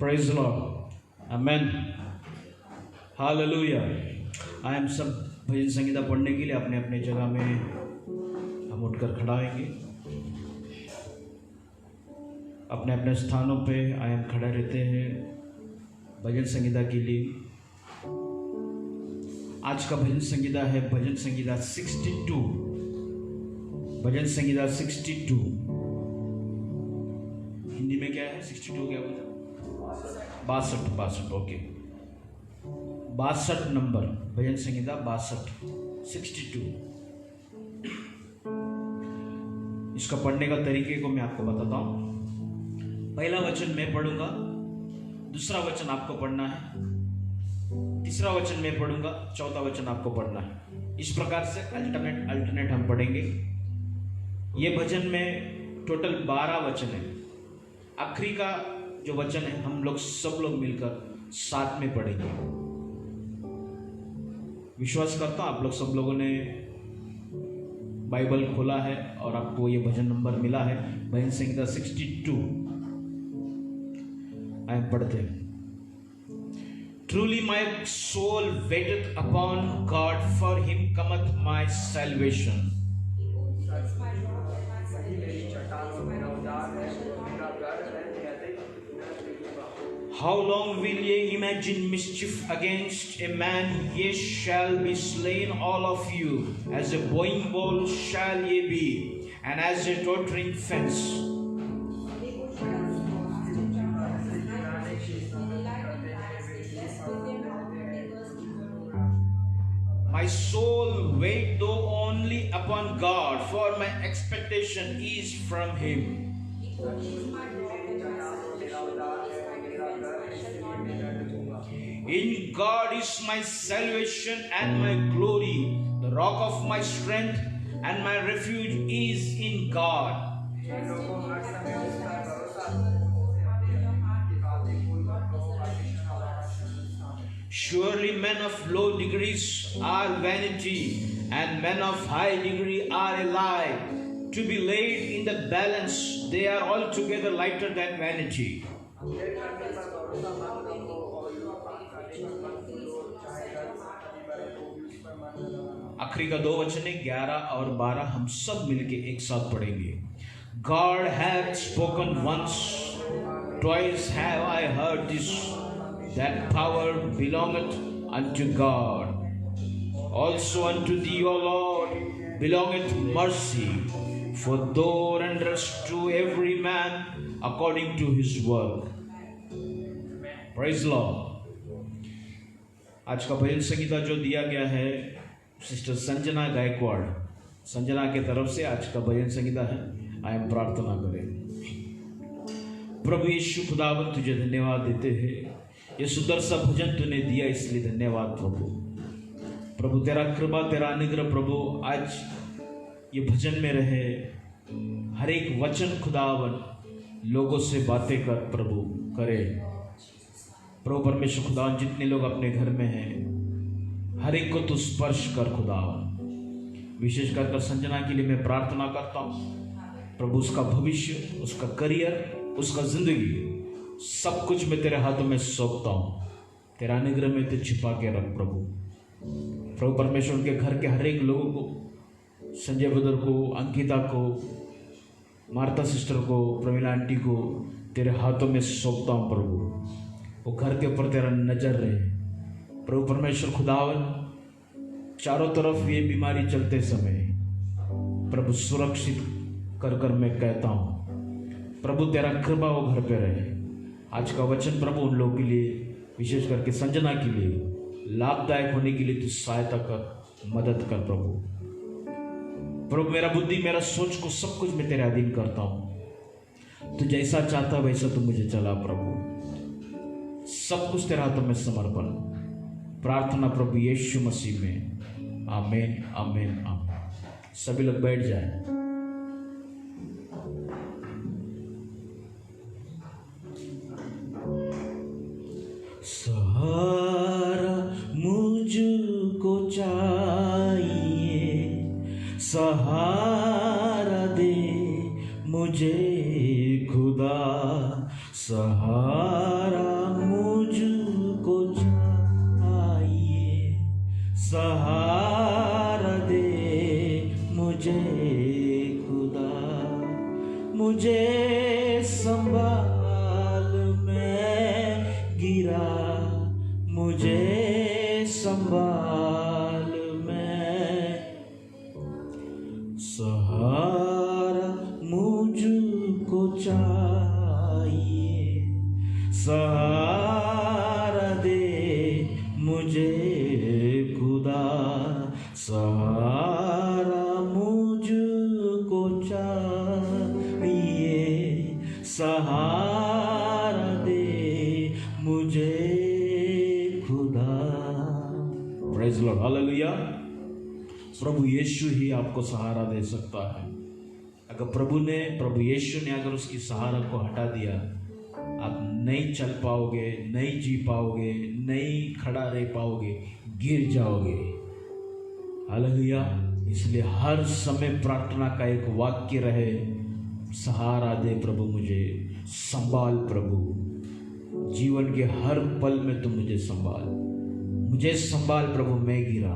Praise the Lord. Amen. Hallelujah. I am सब भजन संगीता पढ़ने के लिए अपने अपने जगह में हम उठकर खड़ा होंगे। अपने अपने स्थानों पे आयम खड़े रहते हैं भजन संगीता के लिए। आज का भजन संगीता है भजन संगीता 62। भजन संगीता 62 हिंदी में क्या है? 62 क्या बोलते? 62 ओके। 62 नंबर भजन संगीता 62। इसका पढ़ने का तरीके को मैं आपको बताता हूँ। पहला वचन मैं पढ़ूंगा, दूसरा वचन आपको पढ़ना है, तीसरा वचन मैं पढ़ूंगा, चौथा वचन आपको पढ़ना है। इस प्रकार से अल्टरनेट हम पढ़ेंगे। ये भजन में टोटल 12 वचन है। आखिरी का जो वचन है हम लोग सब लोग मिलकर साथ में पढ़ेंगे। विश्वास करता हूं आप लोग सब लोगों ने बाइबल खोला है और आपको ये भजन नंबर मिला है भजन संगीता 62। आइए पढ़ते हैं। Truly my soul waiteth upon God, for him cometh my salvation. How long will ye imagine mischief against a man? Ye shall be slain all of you. As a bowing ball shall ye be, and as a tottering fence. My soul wait though only upon God, for my expectation is from him. In God is my salvation and my glory, the rock of my strength, and my refuge is in God. Surely men of low degrees are vanity, and men of high degree are a lie. To be laid in the balance, they are altogether lighter than vanity. आखिरी का 2 वचन है 11 और 12 हम सब मिलके एक साथ पढ़ेंगे। God hath spoken once, twice have I heard this, that power belongeth unto God. Also unto thee, O Lord, belongeth mercy, for thou renderest to every man according to his work. Praise the Lord. आज का भजन संगीता जो दिया गया है sister Sanjana Gaekwad, Sanjana के तरफ से आज का भजन संगीता है। आइए प्रार्थना करें। प्रभु यीशु खुदावन तुझे धन्यवाद देते हैं, ये सुंदर सा भजन तूने दिया इसलिए धन्यवाद प्रभु। प्रभु तेरा कृपा तेरा अनुग्रह प्रभु आज ये भजन में रहे। हर एक वचन खुदावन लोगों से बातें कर प्रभु करे। प्रभु परमेश्वर खुदावन जितने लोग अपने घर में हैं हर एक को तू स्पर्श कर खुदावन। विशेष कर संजना के लिए मैं प्रार्थना करता हूँ प्रभु, उसका भविष्य, उसका करियर, उसका जिंदगी सब कुछ मैं तेरे हाथों में सौंपता हूँ। तेरा अनुग्रह में तो छिपा के रख प्रभु। प्रभु परमेश्वर उनके घर के हर एक लोगों को, संजय ब्रदर को, अंकिता को, मार्ता सिस्टर को, प्रवीणा आंटी को तेरे हाथों में सौंपता हूँ प्रभु। वो घर के ऊपर तेरा नजर रहे प्रभु परमेश्वर खुदावन। चारों तरफ ये बीमारी चलते समय प्रभु सुरक्षित कर कर मैं कहता हूँ प्रभु तेरा कृपा वो घर पे रहे। आज का वचन प्रभु उन लोगों के लिए, विशेष करके संजना के लिए लाभदायक होने के लिए तू सहायता कर, मदद कर प्रभु। प्रभु मेरा बुद्धि, मेरा सोच को सब कुछ मैं तेरे अधीन करता हूँ। तू जैसा चाहता वैसा तू मुझे चला प्रभु। सब कुछ तेरा हाथों में समर्पण। प्रार्थना प्रभु यीशु मसीह में। आमीन आमीन आमीन। सभी लोग बैठ जाएं। सहारा मुझको चाहिए, सहारा दे मुझे खुदा, सहारा मुझे संभाल, मैं सहारा मुझको चाहिए, सहारा दे मुझे खुदा, सहारा मुझको चाहिए, सहारा दे मुझे खुदा। Praise the lord, hallelujah. प्रभु यीशु ही आपको सहारा दे सकता है। अगर प्रभु यीशु ने अगर उसकी सहारा को हटा दिया, आप नहीं चल पाओगे, नहीं जी पाओगे, नहीं खड़ा रह पाओगे, गिर जाओगे। हालेलुया। इसलिए हर समय प्रार्थना का एक वाक्य रहे, सहारा दे प्रभु मुझे, संभाल प्रभु, जीवन के हर पल में तुम मुझे संभाल, मुझे संभाल प्रभु, मैं गिरा,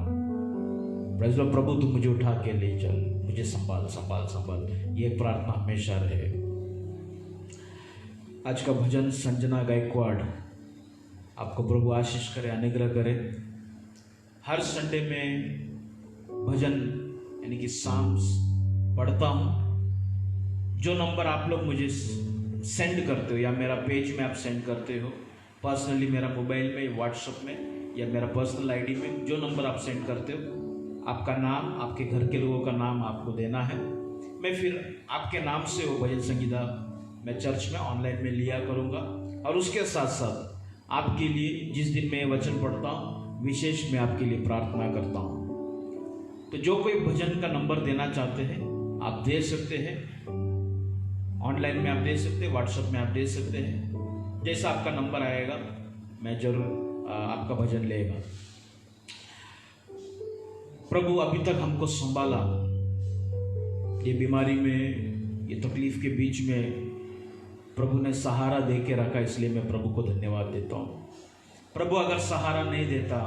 प्रेज़ द लॉर्ड, प्रभु तुम मुझे उठा के ले चल, मुझे संभाल संभाल संभाल। ये प्रार्थना हमेशा रहे। आज का भजन संजना गायकवाड़, आपको प्रभु आशीष करे, अनुग्रह करे। हर संडे में भजन यानी कि साम्स पढ़ता हूँ। जो नंबर आप लोग मुझे सेंड करते हो या मेरा पेज में आप सेंड करते हो, पर्सनली मेरा मोबाइल में, व्हाट्सएप में या मेरा पर्सनल आईडी में, जो नंबर आप सेंड करते हो, आपका नाम, आपके घर के लोगों का नाम आपको देना है। मैं फिर आपके नाम से वो भजन संगीता मैं चर्च में ऑनलाइन में लिया करूँगा। और उसके साथ साथ आपके लिए जिस दिन मैं वचन पढ़ता हूँ, विशेष मैं आपके लिए प्रार्थना करता हूँ। तो जो कोई भजन का नंबर देना चाहते हैं आप दे सकते हैं, ऑनलाइन में आप दे सकते हैं, व्हाट्सएप में आप दे सकते हैं। जैसा आपका नंबर आएगा मैं जरूर आपका भजन लेगा। प्रभु अभी तक हमको संभाला, ये बीमारी में, ये तकलीफ के बीच में प्रभु ने सहारा दे के रखा, इसलिए मैं प्रभु को धन्यवाद देता हूँ। प्रभु अगर सहारा नहीं देता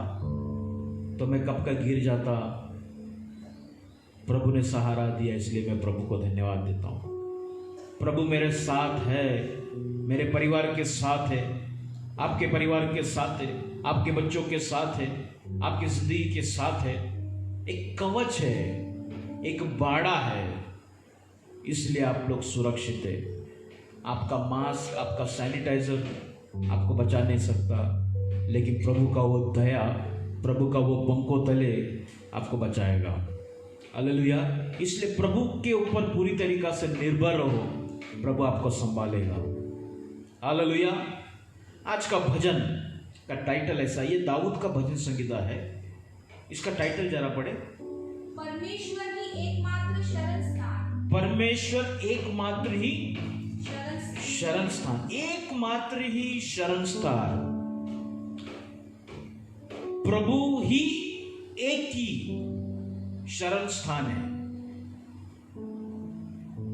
तो मैं कब का गिर जाता। प्रभु ने सहारा दिया, इसलिए मैं प्रभु को धन्यवाद देता हूँ। प्रभु मेरे साथ है, मेरे परिवार के साथ है, आपके परिवार के साथ है, आपके बच्चों के साथ है, आपकी जिंदगी के साथ है। एक कवच है, एक बाड़ा है, इसलिए आप लोग सुरक्षित है। आपका मास्क, आपका सैनिटाइजर आपको बचा नहीं सकता, लेकिन प्रभु का वो दया, प्रभु का वो पंखों तले आपको बचाएगा। हालेलुया। इसलिए प्रभु के ऊपर पूरी तरीका से निर्भर रहो, प्रभु आपको संभालेगा। हालेलुया। आज का भजन का टाइटल ऐसा, ये दाऊद का भजन संगीता है। इसका टाइटल जरा पढ़े। परमेश्वर ही एकमात्र शरण स्थान, परमेश्वर एकमात्र ही शरण स्थान, एकमात्र ही शरण स्थान। प्रभु ही एक ही शरण स्थान है।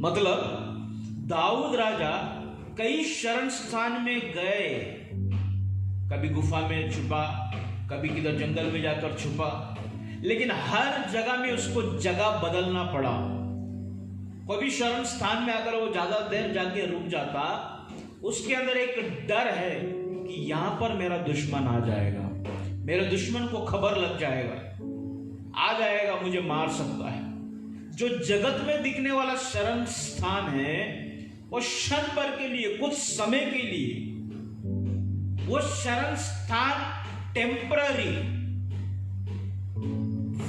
मतलब दाऊद राजा कई शरण स्थान में गए, कभी गुफा में छुपा, कभी किधर जंगल में जाकर छुपा, लेकिन हर जगह में उसको जगह बदलना पड़ा। कोई शरण स्थान में अगर वो ज्यादा देर जाके रुक जाता, उसके अंदर एक डर है कि यहां पर मेरा दुश्मन आ जाएगा, मेरे दुश्मन को खबर लग जाएगा, आ जाएगा, मुझे मार सकता है। जो जगत में दिखने वाला शरण स्थान है वो क्षण भर के लिए, कुछ समय के लिए, वो शरण स्थान टेम्पररी,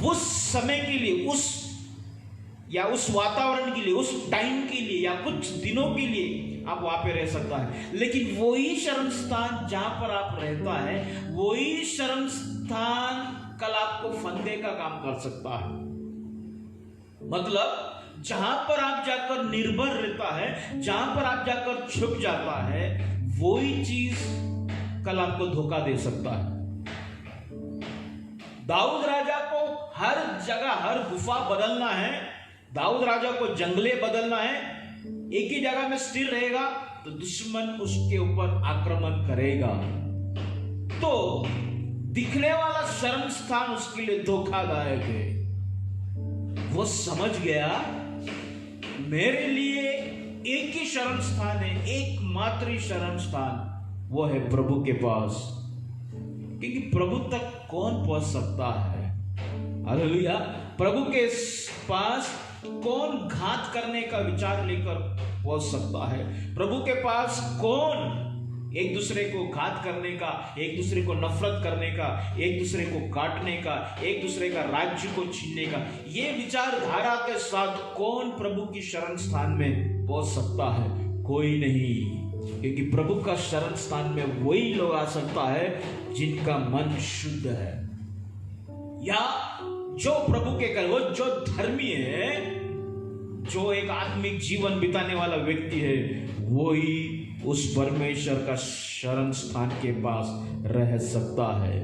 उस समय के लिए, उस वातावरण के लिए, उस टाइम के लिए या कुछ दिनों के लिए आप वहां पे रह सकता है। लेकिन वही शरण स्थान जहां पर आप रहता है, वही शरण स्थान कल आपको फंदे का काम कर सकता है। मतलब जहां पर आप जाकर निर्भर रहता है, जहां पर आप जाकर छुप जाता है, वही चीज कल आपको धोखा दे सकता है। दाऊद राजा को हर जगह, हर गुफा बदलना है, दाऊद राजा को जंगले बदलना है। एक ही जगह में स्थिर रहेगा तो दुश्मन उसके ऊपर आक्रमण करेगा। तो दिखने वाला शरण स्थान उसके लिए धोखादायक है। वो समझ गया मेरे लिए एक ही शरण स्थान है, एकमात्र शरण स्थान, वो है प्रभु के पास। क्योंकि प्रभु तक कौन पहुंच सकता है? हालेलुया। प्रभु के पास कौन घात करने का विचार लेकर पहुंच सकता है? प्रभु के पास कौन एक दूसरे को घात करने का, एक दूसरे को नफरत करने का, एक दूसरे को काटने का, एक दूसरे का राज्य को छीनने का, ये विचारधारा के साथ कौन प्रभु की शरण स्थान में पहुंच सकता है? कोई नहीं, क्योंकि प्रभु का शरण स्थान में वही लोग आ सकता है जिनका मन शुद्ध है, या जो प्रभु के घर, वो जो धर्मी है, जो एक आत्मिक जीवन बिताने वाला व्यक्ति है, वो ही उस परमेश्वर का शरण स्थान के पास रह सकता है।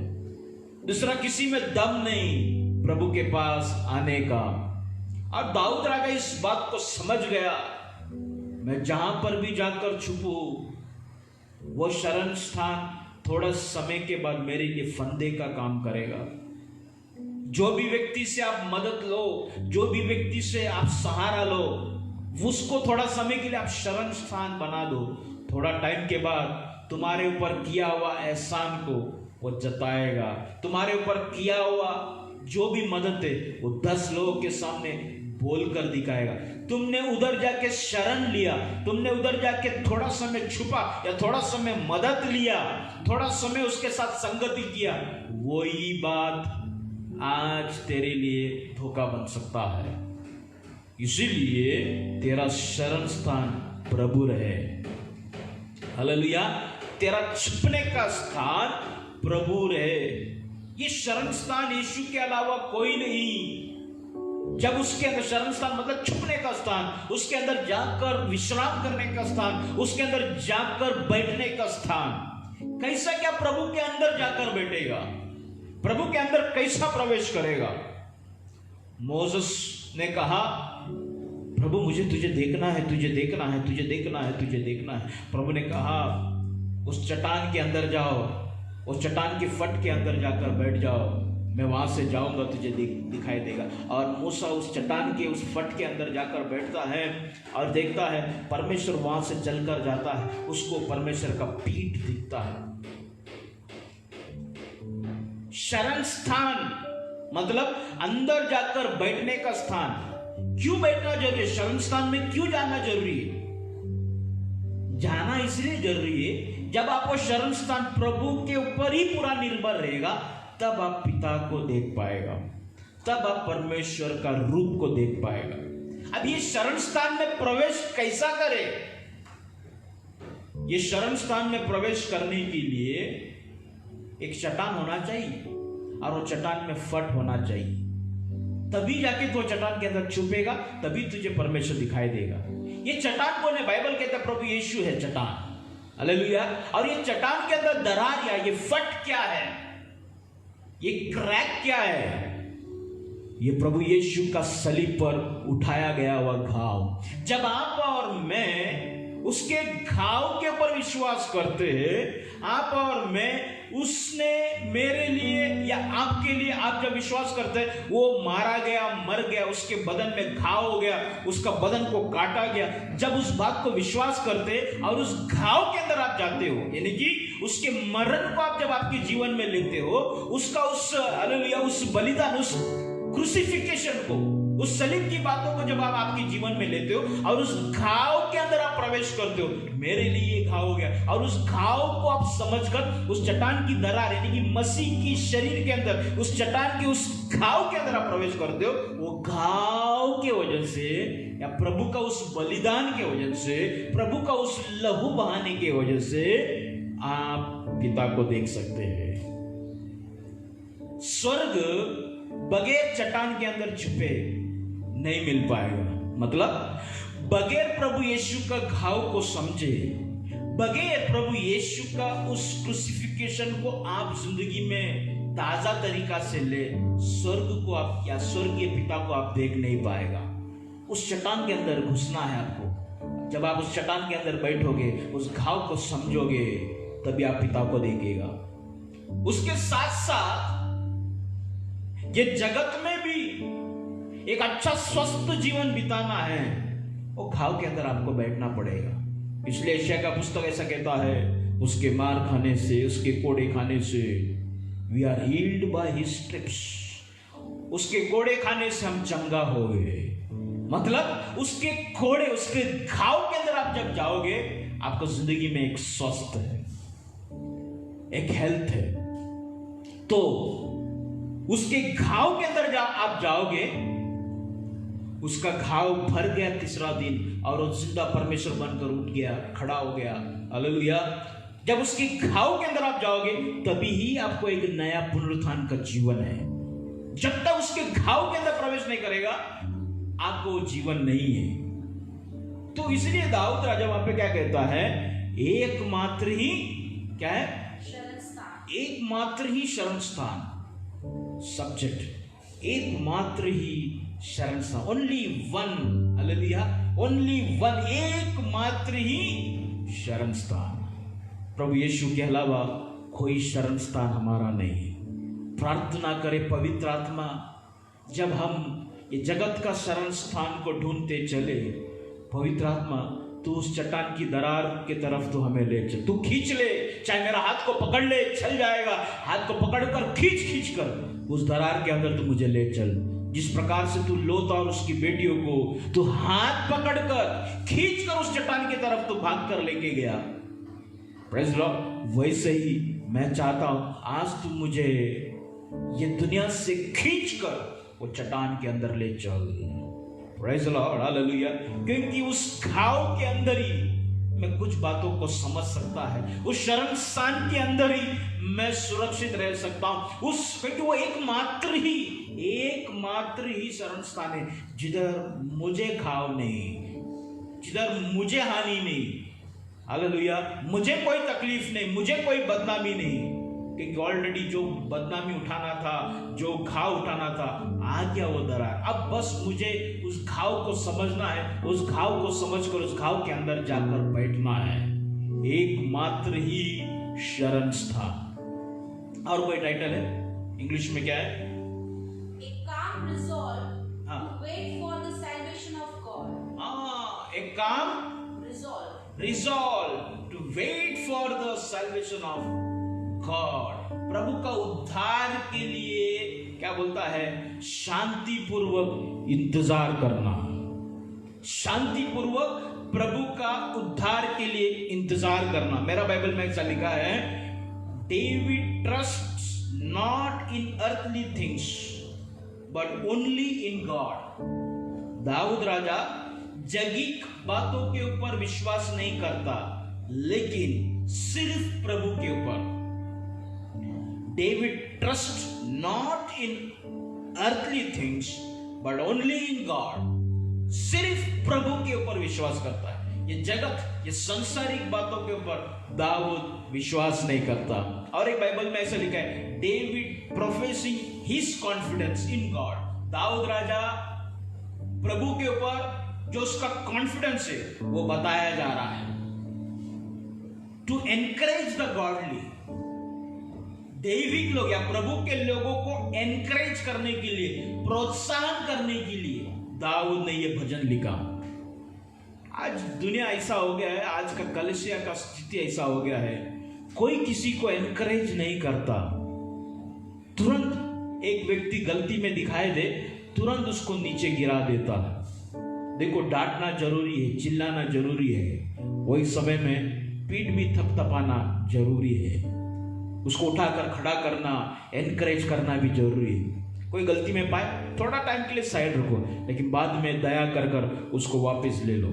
दूसरा किसी में दम नहीं प्रभु के पास आने का। और दाऊद राजा इस बात को समझ गया, मैं जहां पर भी जाकर छुपू, वो शरण स्थान थोड़ा समय के बाद मेरे लिए फंदे का काम करेगा। जो भी व्यक्ति से आप मदद लो, जो भी व्यक्ति से आप सहारा लो, उसको थोड़ा समय के लिए आप शरण स्थान बना दो। थोड़ा टाइम के बाद तुम्हारे ऊपर किया हुआ एहसान को वो जताएगा। तुम्हारे ऊपर किया हुआ जो भी मदद है वो 10 लोगों के सामने बोलकर दिखाएगा। तुमने उधर जाके शरण लिया, तुमने उधर जाके थोड़ा समय छुपा या थोड़ा समय मदद लिया, थोड़ा समय उसके साथ संगति किया, वही बात आज तेरे लिए धोखा बन सकता है। इसीलिए तेरा शरण स्थान प्रभु रहे। हालेलुया। तेरा छिपने का स्थान प्रभु रहे। ये शरण स्थान यीशु के अलावा कोई नहीं। जब उसके अंदर शरण स्थान मतलब छुपने का स्थान, उसके अंदर जाकर विश्राम करने का स्थान, उसके अंदर जाकर बैठने का स्थान। कैसा क्या प्रभु के अंदर जाकर बैठेगा? प्रभु के अंदर कैसा प्रवेश करेगा? मोसेस ने कहा, प्रभु मुझे तुझे देखना है, तुझे देखना है, तुझे देखना है, तुझे देखना है। प्रभु ने कहा, उस चट्टान के अंदर जाओ, उस चट्टान की फट के अंदर जाकर बैठ जाओ, मैं वहां से जाऊंगा, तुझे दिखाई देगा। और मूसा उस चट्टान के उस फट के अंदर जाकर बैठता है और देखता है परमेश्वर वहां से चलकर जाता है, उसको परमेश्वर का पीठ दिखता है। शरण स्थान मतलब अंदर जाकर बैठने का स्थान। क्यों बैठना जरूरी है? शरण स्थान में क्यों जाना जरूरी है? जाना इसलिए जरूरी है, जब आपको शरण स्थान प्रभु के ऊपर ही पूरा निर्भर रहेगा, तब आप पिता को देख पाएगा, तब आप परमेश्वर का रूप को देख पाएगा। अब ये शरण स्थान में प्रवेश कैसा करे? ये शरण स्थान में प्रवेश करने के लिए एक चट्टान होना चाहिए और वो चट्टान में फट होना चाहिए, तभी जाके तो चट्टान के अंदर छुपेगा, तभी तुझे परमेश्वर दिखाई देगा। ये चट्टान कौन है? बाइबल कहता है प्रभु यीशु है चट्टान। हालेलुया। और ये चट्टान के अंदर दरार या ये फट क्या है? ये क्रैक क्या है? ये प्रभु यीशु का सलीब पर उठाया गया हुआ घाव। जब आप और मैं उसके घाव के ऊपर विश्वास करते हैं, आप और मैं, उसने मेरे लिए या आपके लिए, आप जब विश्वास करते हैं वो मारा गया, मर गया, उसके बदन में घाव हो गया, उसका बदन को काटा गया, जब उस बात को विश्वास करते और उस घाव के अंदर आप जाते हो, यानी कि उसके मरण को आप जब आपके जीवन में लेते हो, उसका उस बलिदान, उस क्रूसिफिकेशन को, उस सलीब की बातों को जब आप आपके जीवन में लेते हो और उस घाव के अंदर आप प्रवेश करते हो, मेरे लिए ये घाव हो गया, और उस घाव को आप समझकर उस चट्टान की दरार यानी कि मसीह की शरीर के अंदर, उस चट्टान के उस घाव के अंदर आप प्रवेश करते हो, वो घाव के वजह से या प्रभु का उस बलिदान के वजह से, प्रभु का उस लहू बहाने के वजह से आप पिता को देख सकते हैं। स्वर्ग बगैर चट्टान के अंदर छुपे नहीं मिल पाएगा। मतलब बगैर प्रभु यीशु का घाव को समझे, बगैर प्रभु यीशु का उस क्रूसिफिकेशन को आप जिंदगी में ताजा तरीका से ले, स्वर्ग को आप या स्वर्गीय पिता को आप देख नहीं पाएगा। उस चट्टान के अंदर घुसना है आपको। जब आप उस चट्टान के अंदर बैठोगे, उस घाव को समझोगे, तभी आप पिता को देखेगा। उसके साथ साथ ये जगत में भी एक अच्छा स्वस्थ जीवन बिताना है, वो घाव के अंदर आपको बैठना पड़ेगा। इसलिए यशायाह का पुस्तक ऐसा कहता है, उसके मार खाने से, उसके कोड़े खाने से we are healed by his stripes. उसके कोड़े खाने से हम चंगा हो गए। मतलब उसके कोड़े, उसके घाव के अंदर आप जब जाओगे, आपको जिंदगी में एक स्वस्थ है, एक हेल्थ है। तो उसके घाव के अंदर आप जाओगे, उसका घाव भर गया तीसरा दिन और वो जिंदा परमेश्वर बनकर उठ गया, खड़ा हो गया। हालेलुया। जब उसके घाव के अंदर आप जाओगे, तभी ही आपको एक नया पुनरुत्थान का जीवन है। जब तक उसके घाव के अंदर प्रवेश नहीं करेगा, आपको जीवन नहीं है। तो इसलिए दाऊद राजा वहां पे क्या कहता है, एकमात्र ही क्या है, शरण स्थान। एकमात्र ही शरण स्थान। सब्जेक्ट, एकमात्र ही शरण स्थान, only one. Hallelujah, only one, एकमात्र ही शरण स्थान। प्रभु यीशु के अलावा कोई शरण स्थान हमारा नहीं है। प्रार्थना करें पवित्र आत्मा, जब हम ये जगत का शरण स्थान को ढूंढते चले, पवित्र आत्मा तू उस चट्टान की दरार की तरफ तो हमें ले चल, तू खींच ले, चाहे मेरा हाथ को पकड़ ले, चल जाएगा। हाथ को पकड़कर खींच कर उस दरार के अंदर तू मुझे ले चल। जिस प्रकार से तू लोत और उसकी बेटियों को तू हाथ पकड़कर खींचकर उस चट्टान की तरफ तू भाग कर लेके गया, प्रेज़ लॉर्ड, वैसे ही मैं चाहता हूं आज तू मुझे ये दुनिया से खींचकर वो चट्टान के अंदर ले चल। Praise Lord, hallelujah. क्योंकि उस घाव के अंदर ही मैं कुछ बातों को समझ सकता है, उस शरण स्थान के अंदर ही मैं सुरक्षित रह सकता हूं। क्योंकि वो एकमात्र ही शरण स्थान है जिधर मुझे घाव नहीं, जिधर मुझे हानि नहीं। हालेलुया, मुझे कोई तकलीफ नहीं, मुझे कोई बदनामी नहीं, क्योंकि ऑलरेडी जो बदनामी उठाना था, जो घाव उठाना था, आ गया वो दरार। अब बस मुझे उस घाव को समझना है, उस घाव को समझकर उस घाव के अंदर जाकर बैठना है। एकमात्र ही शरण स्थान। और कोई टाइटल है इंग्लिश में, क्या है? A calm resolve to wait for the salvation of God. A calm resolve to wait for the salvation of God। प्रभु का उद्धार के लिए क्या बोलता है? शांतिपूर्वक इंतजार करना। शांतिपूर्वक प्रभु का उद्धार के लिए इंतजार करना। मेरा बाइबल में ऐसा लिखा है, David trusts not in earthly things but only in God. Daud राजा जगीक बातों के ऊपर विश्वास नहीं करता, लेकिन सिर्फ प्रभु के ऊपर। David trust not in earthly things but only in God. सिर्फ प्रभु के ऊपर विश्वास करता है। ये जगत, ये सांसारिक बातों के ऊपर दाऊद विश्वास नहीं करता। और एक बाइबल में ऐसा लिखा है, David professing his confidence in God. Daud राजा प्रभु के ऊपर जो उसका कॉन्फिडेंस है वो बताया जा रहा है। टू एनकरेज द गॉडली, दैविक लोग या प्रभु के लोगों को एनकरेज करने के लिए, प्रोत्साहन करने के लिए दाऊद ने ये भजन लिखा। आज दुनिया ऐसा हो गया है, आज का कलीसिया का स्थिति ऐसा हो गया है, कोई किसी को एनकरेज नहीं करता। तुरंत एक व्यक्ति गलती में दिखाई दे, तुरंत उसको नीचे गिरा देता है। देखो, डांटना जरूरी है, चिल्लाना जरूरी है, वही समय में पीठ भी थपथपाना जरूरी है। उसको उठाकर खड़ा करना, एनकरेज करना भी जरूरी है। कोई गलती में पाए, थोड़ा टाइम के लिए साइड रखो, लेकिन बाद में दया कर कर उसको वापस ले लो।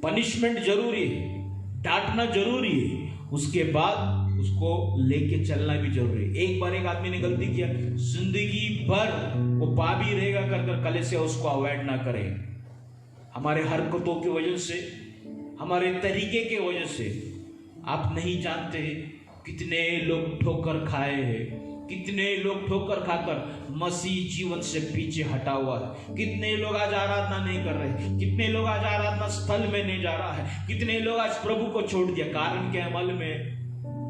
पनिशमेंट जरूरी है, डांटना जरूरी है, उसके बाद उसको लेके चलना भी जरूरी है। एक बार एक आदमी ने गलती किया, जिंदगी भर वो पापी रहेगा कर कर कलीसिया उसको अवॉइड ना करे। हमारे हरकतों की वजह से, हमारे तरीके के वजह से आप नहीं जानते कितने लोग ठोकर खाए हैं, कितने लोग ठोकर खाकर मसीह जीवन से पीछे हटा हुआ है। कितने लोग आज आराधना नहीं कर रहे, कितने लोग आज आराधना स्थल में नहीं जा रहा है, कितने लोग आज प्रभु को छोड़ दिया। कारण क्या? अमल में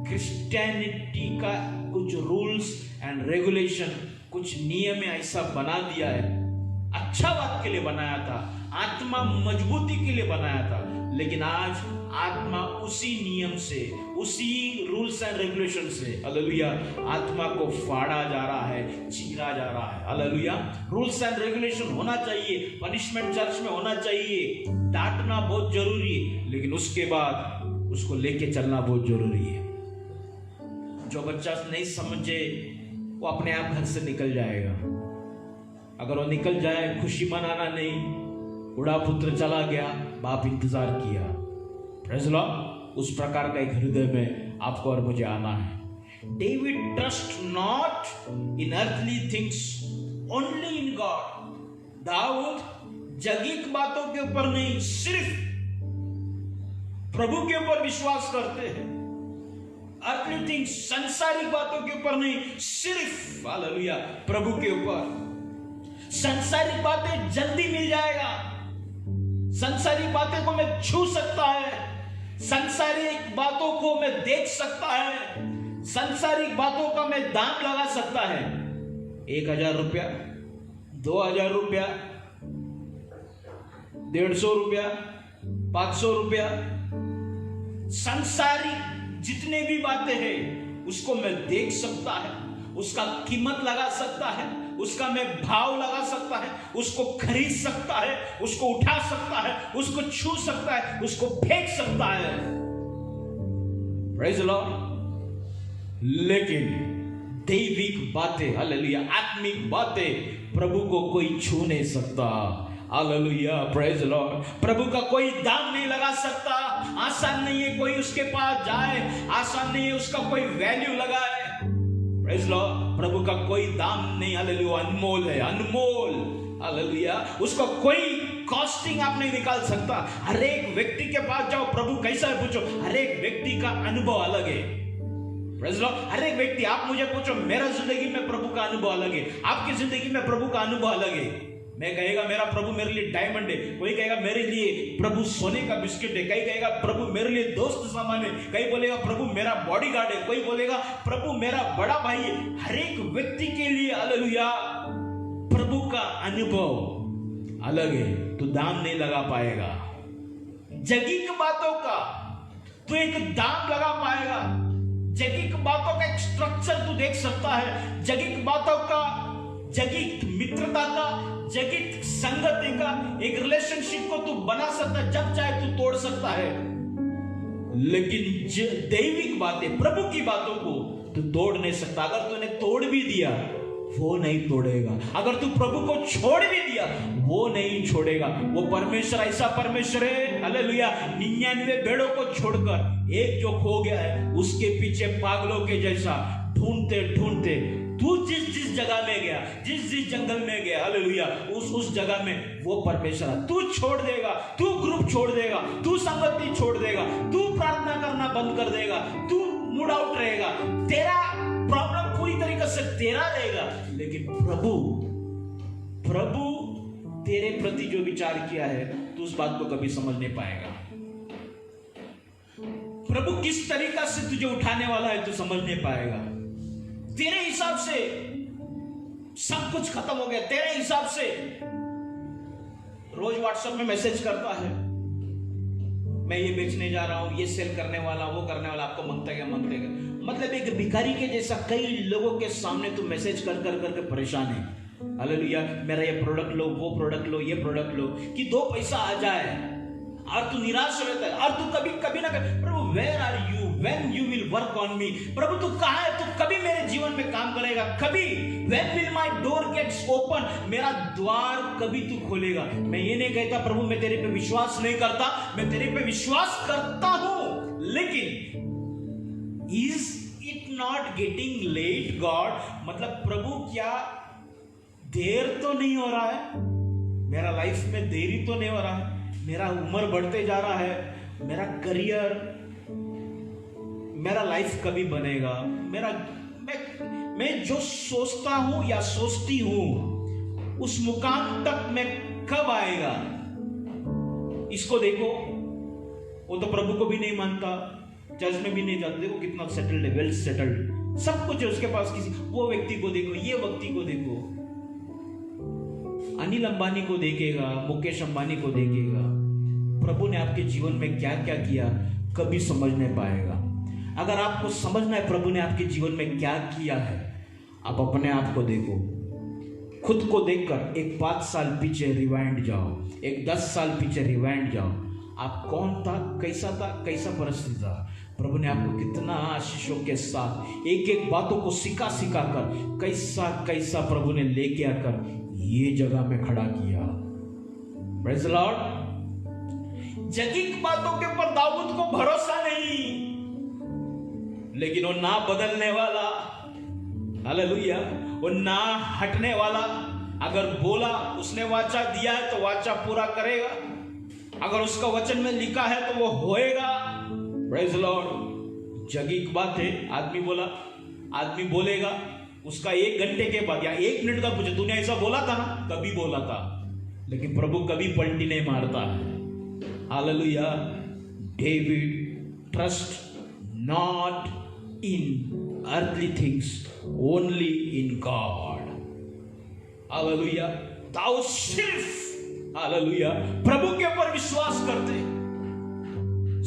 क्रिश्चियनिटी का कुछ रूल्स एंड रेगुलेशन, कुछ नियम ऐसा बना दिया है। अच्छा बात के लिए बनाया था, आत्मा मजबूती के लिए बनाया था, लेकिन आज आत्मा उसी नियम से, उसी रूल्स एंड रेगुलेशन से, हालेलुया, आत्मा को फाड़ा जा रहा है, चीरा जा रहा है। हालेलुया, रूल्स एंड रेगुलेशन होना चाहिए, पनिशमेंट चर्च में होना चाहिए, डांटना बहुत जरूरी है, लेकिन उसके बाद उसको लेके चलना बहुत जरूरी है। जो बच्चा नहीं समझे वो अपने आप घर से निकल जाएगा। अगर वो निकल जाए, खुशी मनाना नहीं, बूढ़ा पुत्र चला गया, बाप इंतजार किया, प्रेज़ लॉर्ड, उस प्रकार का एक हृदय में आपको और मुझे आना है। David trust not in earthly things, only in God. Daud जगीक बातों के ऊपर नहीं, सिर्फ प्रभु के ऊपर विश्वास करते हैं। अर्थली थिंग्स, संसारिक बातों के ऊपर नहीं, सिर्फ हालेलुया प्रभु के ऊपर। संसारिक बातें जल्दी मिल जाएगा, संसारिक बातें को मैं छू सकता है, संसारिक बातों को मैं देख सकता है, संसारिक बातों का मैं दाम लगा सकता है। 1000 रुपया, 2000 रुपया, 150 रुपया, 500 रुपया, संसारिक जितने भी बातें हैं उसको मैं देख सकता है, उसका कीमत लगा सकता है, उसका मैं भाव लगा सकता है, उसको खरीद सकता है, उसको उठा सकता है, उसको छू सकता है, उसको फेंक सकता है। Praise Lord. लेकिन दैविक बातें, हालेलुया, आत्मिक बातें प्रभु को कोई छू नहीं सकता। Hallelujah, praise Lord. प्रभु का कोई दाम नहीं लगा सकता। आसान नहीं है कोई उसके पास जाए, आसान नहीं है उसका कोई वैल्यू लगाए। Praise Lord. प्रभु का कोई दाम नहीं, हालेलुया, अनमोल है, अनमोल, हालेलुया। उसका कोई कॉस्टिंग आप नहीं निकाल सकता। हर एक व्यक्ति के पास जाओ, प्रभु कैसा है पूछो, हर एक व्यक्ति का अनुभव अलग है। Praise Lord. हर एक व्यक्ति, आप मुझे पूछो, मेरा जिंदगी में प्रभु का अनुभव अलग है, आपकी जिंदगी में प्रभु का अनुभव अलग है। मैं कहेगा मेरा प्रभु मेरे लिए डायमंड है, कोई कहेगा मेरे लिए प्रभु सोने का बिस्किट है, कहीं कहेगा प्रभु मेरे लिए दोस्त समान है, कहीं बोलेगा प्रभु मेरा बॉडीगार्ड है, कोई बोलेगा प्रभु मेरा बड़ा भाई है। हर एक व्यक्ति के लिए हालेलुया प्रभु का अनुभव अलग है, तो दाम नहीं लगा पाएगा। जगीक बातों का तो एक दाम लगा पाएगा, जगीक बातों का एक स्ट्रक्चर तू देख सकता है, जगीक बातों का, जगीक मित्रता का, जगीक संगति का एक रिलेशनशिप को तू बना सकता है, जब चाहे तू तोड़ सकता है। लेकिन दैविक बातें, प्रभु की बातों को तू तोड़ नहीं सकता। अगर तूने तोड़ भी दिया वो नहीं तोड़ेगा, अगर तू प्रभु को छोड़ भी दिया वो नहीं छोड़ेगा। वो परमेश्वर ऐसा परमेश्वर है, हालेलुया, 99 भेड़ों को छोड़कर एक जो खो गया है उसके पीछे पागलों के जैसा ढूंढते ढूंढते तू जिस जगह में गया, जिस जंगल में गया, हालेलुया, उस जगह में वो परमेश्वर तू छोड़ देगा, तू ग्रुप छोड़ देगा, तू संगति छोड़ देगा, तू प्रार्थना करना बंद कर देगा, तू मूड आउट रहेगा, तेरा प्रॉब्लम पूरी तरीके से तेरा रहेगा। लेकिन प्रभु तेरे प्रति जो विचार किया है तू उस बात को कभी समझ नहीं पाएगा। प्रभु किस तरीका से तुझे उठाने वाला है तू समझ नहीं पाएगा। तेरे हिसाब से सब कुछ खत्म हो गया, तेरे हिसाब से रोज व्हाट्सएप में मैसेज करता है, मैं ये बेचने जा रहा हूं, ये सेल करने वाला, वो करने वाला, आपको मांगता क्या मांगते क्या। मतलब एक भिखारी के जैसा कई लोगों के सामने तू मैसेज कर कर करके परेशान है। हालेलुया, मेरा ये प्रोडक्ट लो, वो प्रोडक्ट लो, ये प्रोडक्ट लो, कि 2 पैसा आ जाए, और तू निराश रहता है, और तू कभी ना कभी, प्रभु where are you when you will work on me. प्रभु तू कहां है, तू कभी मेरे जीवन में काम करेगा, कभी when will my door gets open, मेरा द्वार कभी तू खोलेगा। मैं ये नहीं कहता प्रभु मैं तेरे पे विश्वास नहीं करता, मैं तेरे पे विश्वास करता हूं, लेकिन is it not getting let God, मतलब प्रभु क्या देर तो नहीं हो रहा है, मेरा लाइफ में देरी तो नहीं हो रहा है, मेरा उम्र बढ़ते जा रहा है, मेरा करियर, मेरा लाइफ कभी बनेगा, मैं जो सोचता हूं या सोचती हूं उस मुकाम तक मैं कब आएगा। इसको देखो, वो तो प्रभु को भी नहीं मानता, चर्च में भी नहीं जाते, देखो कितना सेटल्ड है, वेल सेटल्ड, सब कुछ है उसके पास। किसी वो व्यक्ति को देखो, ये व्यक्ति को देखो, अनिल अंबानी को देखेगा, मुकेश अंबानी को देखेगा, प्रभु ने आपके जीवन में क्या क्या किया कभी समझ नहीं पाएगा। अगर आपको समझना है प्रभु ने आपके जीवन में क्या किया है, आप अपने आप को देखो, खुद को देखकर एक 5 साल पीछे रिवाइंड जाओ, एक 10 साल पीछे रिवाइंड जाओ। आप कौन था, कैसा परिस्थिति था। प्रभु ने आपको कितना आशीषों के साथ एक एक बातों को सिखा कर कैसा प्रभु ने लेके आकर ये जगह में खड़ा किया। Praise the Lord. जगीक बातों के ऊपर दाऊद को भरोसा नहीं, लेकिन वो ना बदलने वाला, हालेलुया, वो ना हटने वाला। अगर बोला, उसने वाचा दिया है तो वाचा पूरा करेगा। अगर उसका वचन में लिखा है तो वो होएगा। Praise the Lord. जगीक बात है, आदमी बोलेगा, उसका 1 घंटे के बाद या 1 मिनट का पूछे, तूने ऐसा बोला था ना, कभी बोला था, लेकिन प्रभु कभी पलटी नहीं मारता है। Hallelujah. David trust not in earthly things, only in God. Hallelujah. ताऊ सिर्फ, हालेलुया, प्रभु के ऊपर विश्वास करते,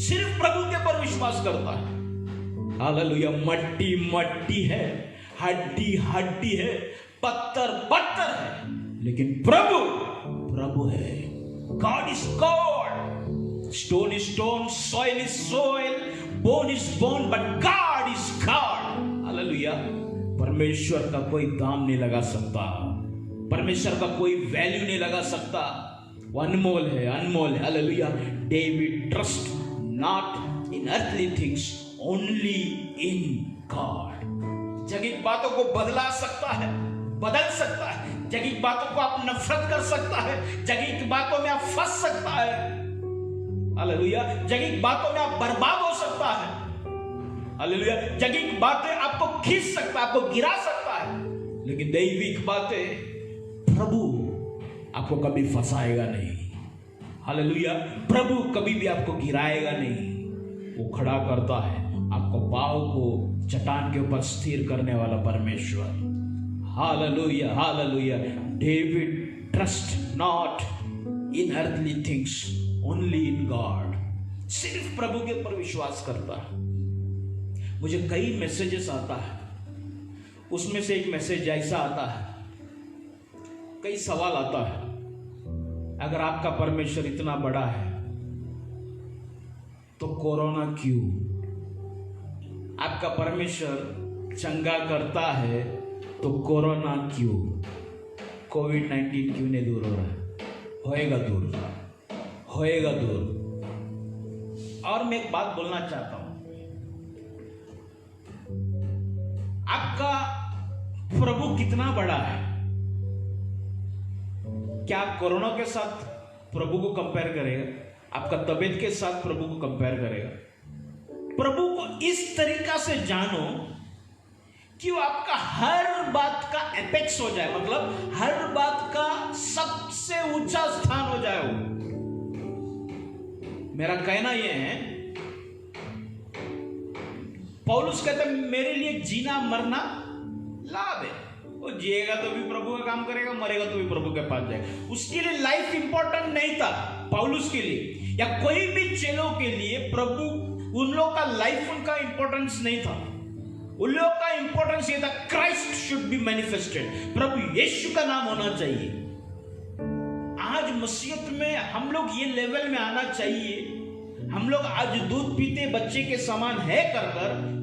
सिर्फ प्रभु के ऊपर विश्वास करता है। हालेलुया। मट्टी है, हड्डी है, पत्थर है, लेकिन प्रभु है। God is God. Stone is stone, soil is soil, bone is bone, but God is God. Hallelujah. परमेश्वर का कोई दाम नहीं लगा सकता, परमेश्वर का कोई वैल्यू नहीं लगा सकता। वो अनमोल है। Hallelujah. David trust not in earthly things, only in God. जगीक बातों को बदल सकता है। जगीक बातों को आप नफरत कर सकता है, जगीक बातों में आप फंस सकता है। हालेलुया। जगीक बातों में आप बर्बाद हो सकता है। हालेलुया। जगीक बातें आपको खींच सकता है, आपको गिरा सकता है, लेकिन दैविक बातें प्रभु आपको कभी फंसाएगा नहीं। हालेलुया। प्रभु कभी भी आपको गिराएगा नहीं। वो खड़ा करता है आपको, पाँव को चट्टान के ऊपर स्थिर करने वाला परमेश्वर। Hallelujah. David trust not in earthly things, only in God. सिर्फ प्रभु के ऊपर विश्वास करता है। मुझे कई मैसेजेस आता है, उसमें से एक मैसेज ऐसा आता है, कई सवाल आता है। अगर आपका परमेश्वर इतना बड़ा है तो कोरोना क्यों? आपका परमेश्वर चंगा करता है तो कोरोना क्यों? कोविड-19 क्यों नहीं दूर हो रहा है? होएगा दूर। और मैं एक बात बोलना चाहता हूं, आपका प्रभु कितना बड़ा है? क्या आप कोरोना के साथ प्रभु को कंपेयर करेगा? आपका तबीयत के साथ प्रभु को कंपेयर करेगा? प्रभु को इस तरीका से जानो कि वो आपका हर बात का एपेक्स हो जाए, मतलब हर बात का सबसे ऊंचा स्थान हो जाए वो। मेरा कहना यह है, पौलुस कहते मेरे लिए जीना मरना लाभ है। वो जिएगा तो भी प्रभु का काम करेगा, मरेगा तो भी प्रभु के पास जाएगा। उसके लिए लाइफ इंपॉर्टेंट नहीं था पौलुस के लिए या कोई भी चेलों के लिए। प्रभु, उन लोग का लाइफ, उनका इंपॉर्टेंस नहीं था। उन लोग का इंपॉर्टेंस ये था, क्राइस्ट शुड बी मैनिफेस्टेड, प्रभु यीशु का नाम होना चाहिए। आज मसीहत में हम लोग ये लेवल में आना चाहिए। हम लोग आज दूध पीते बच्चे के समान है कर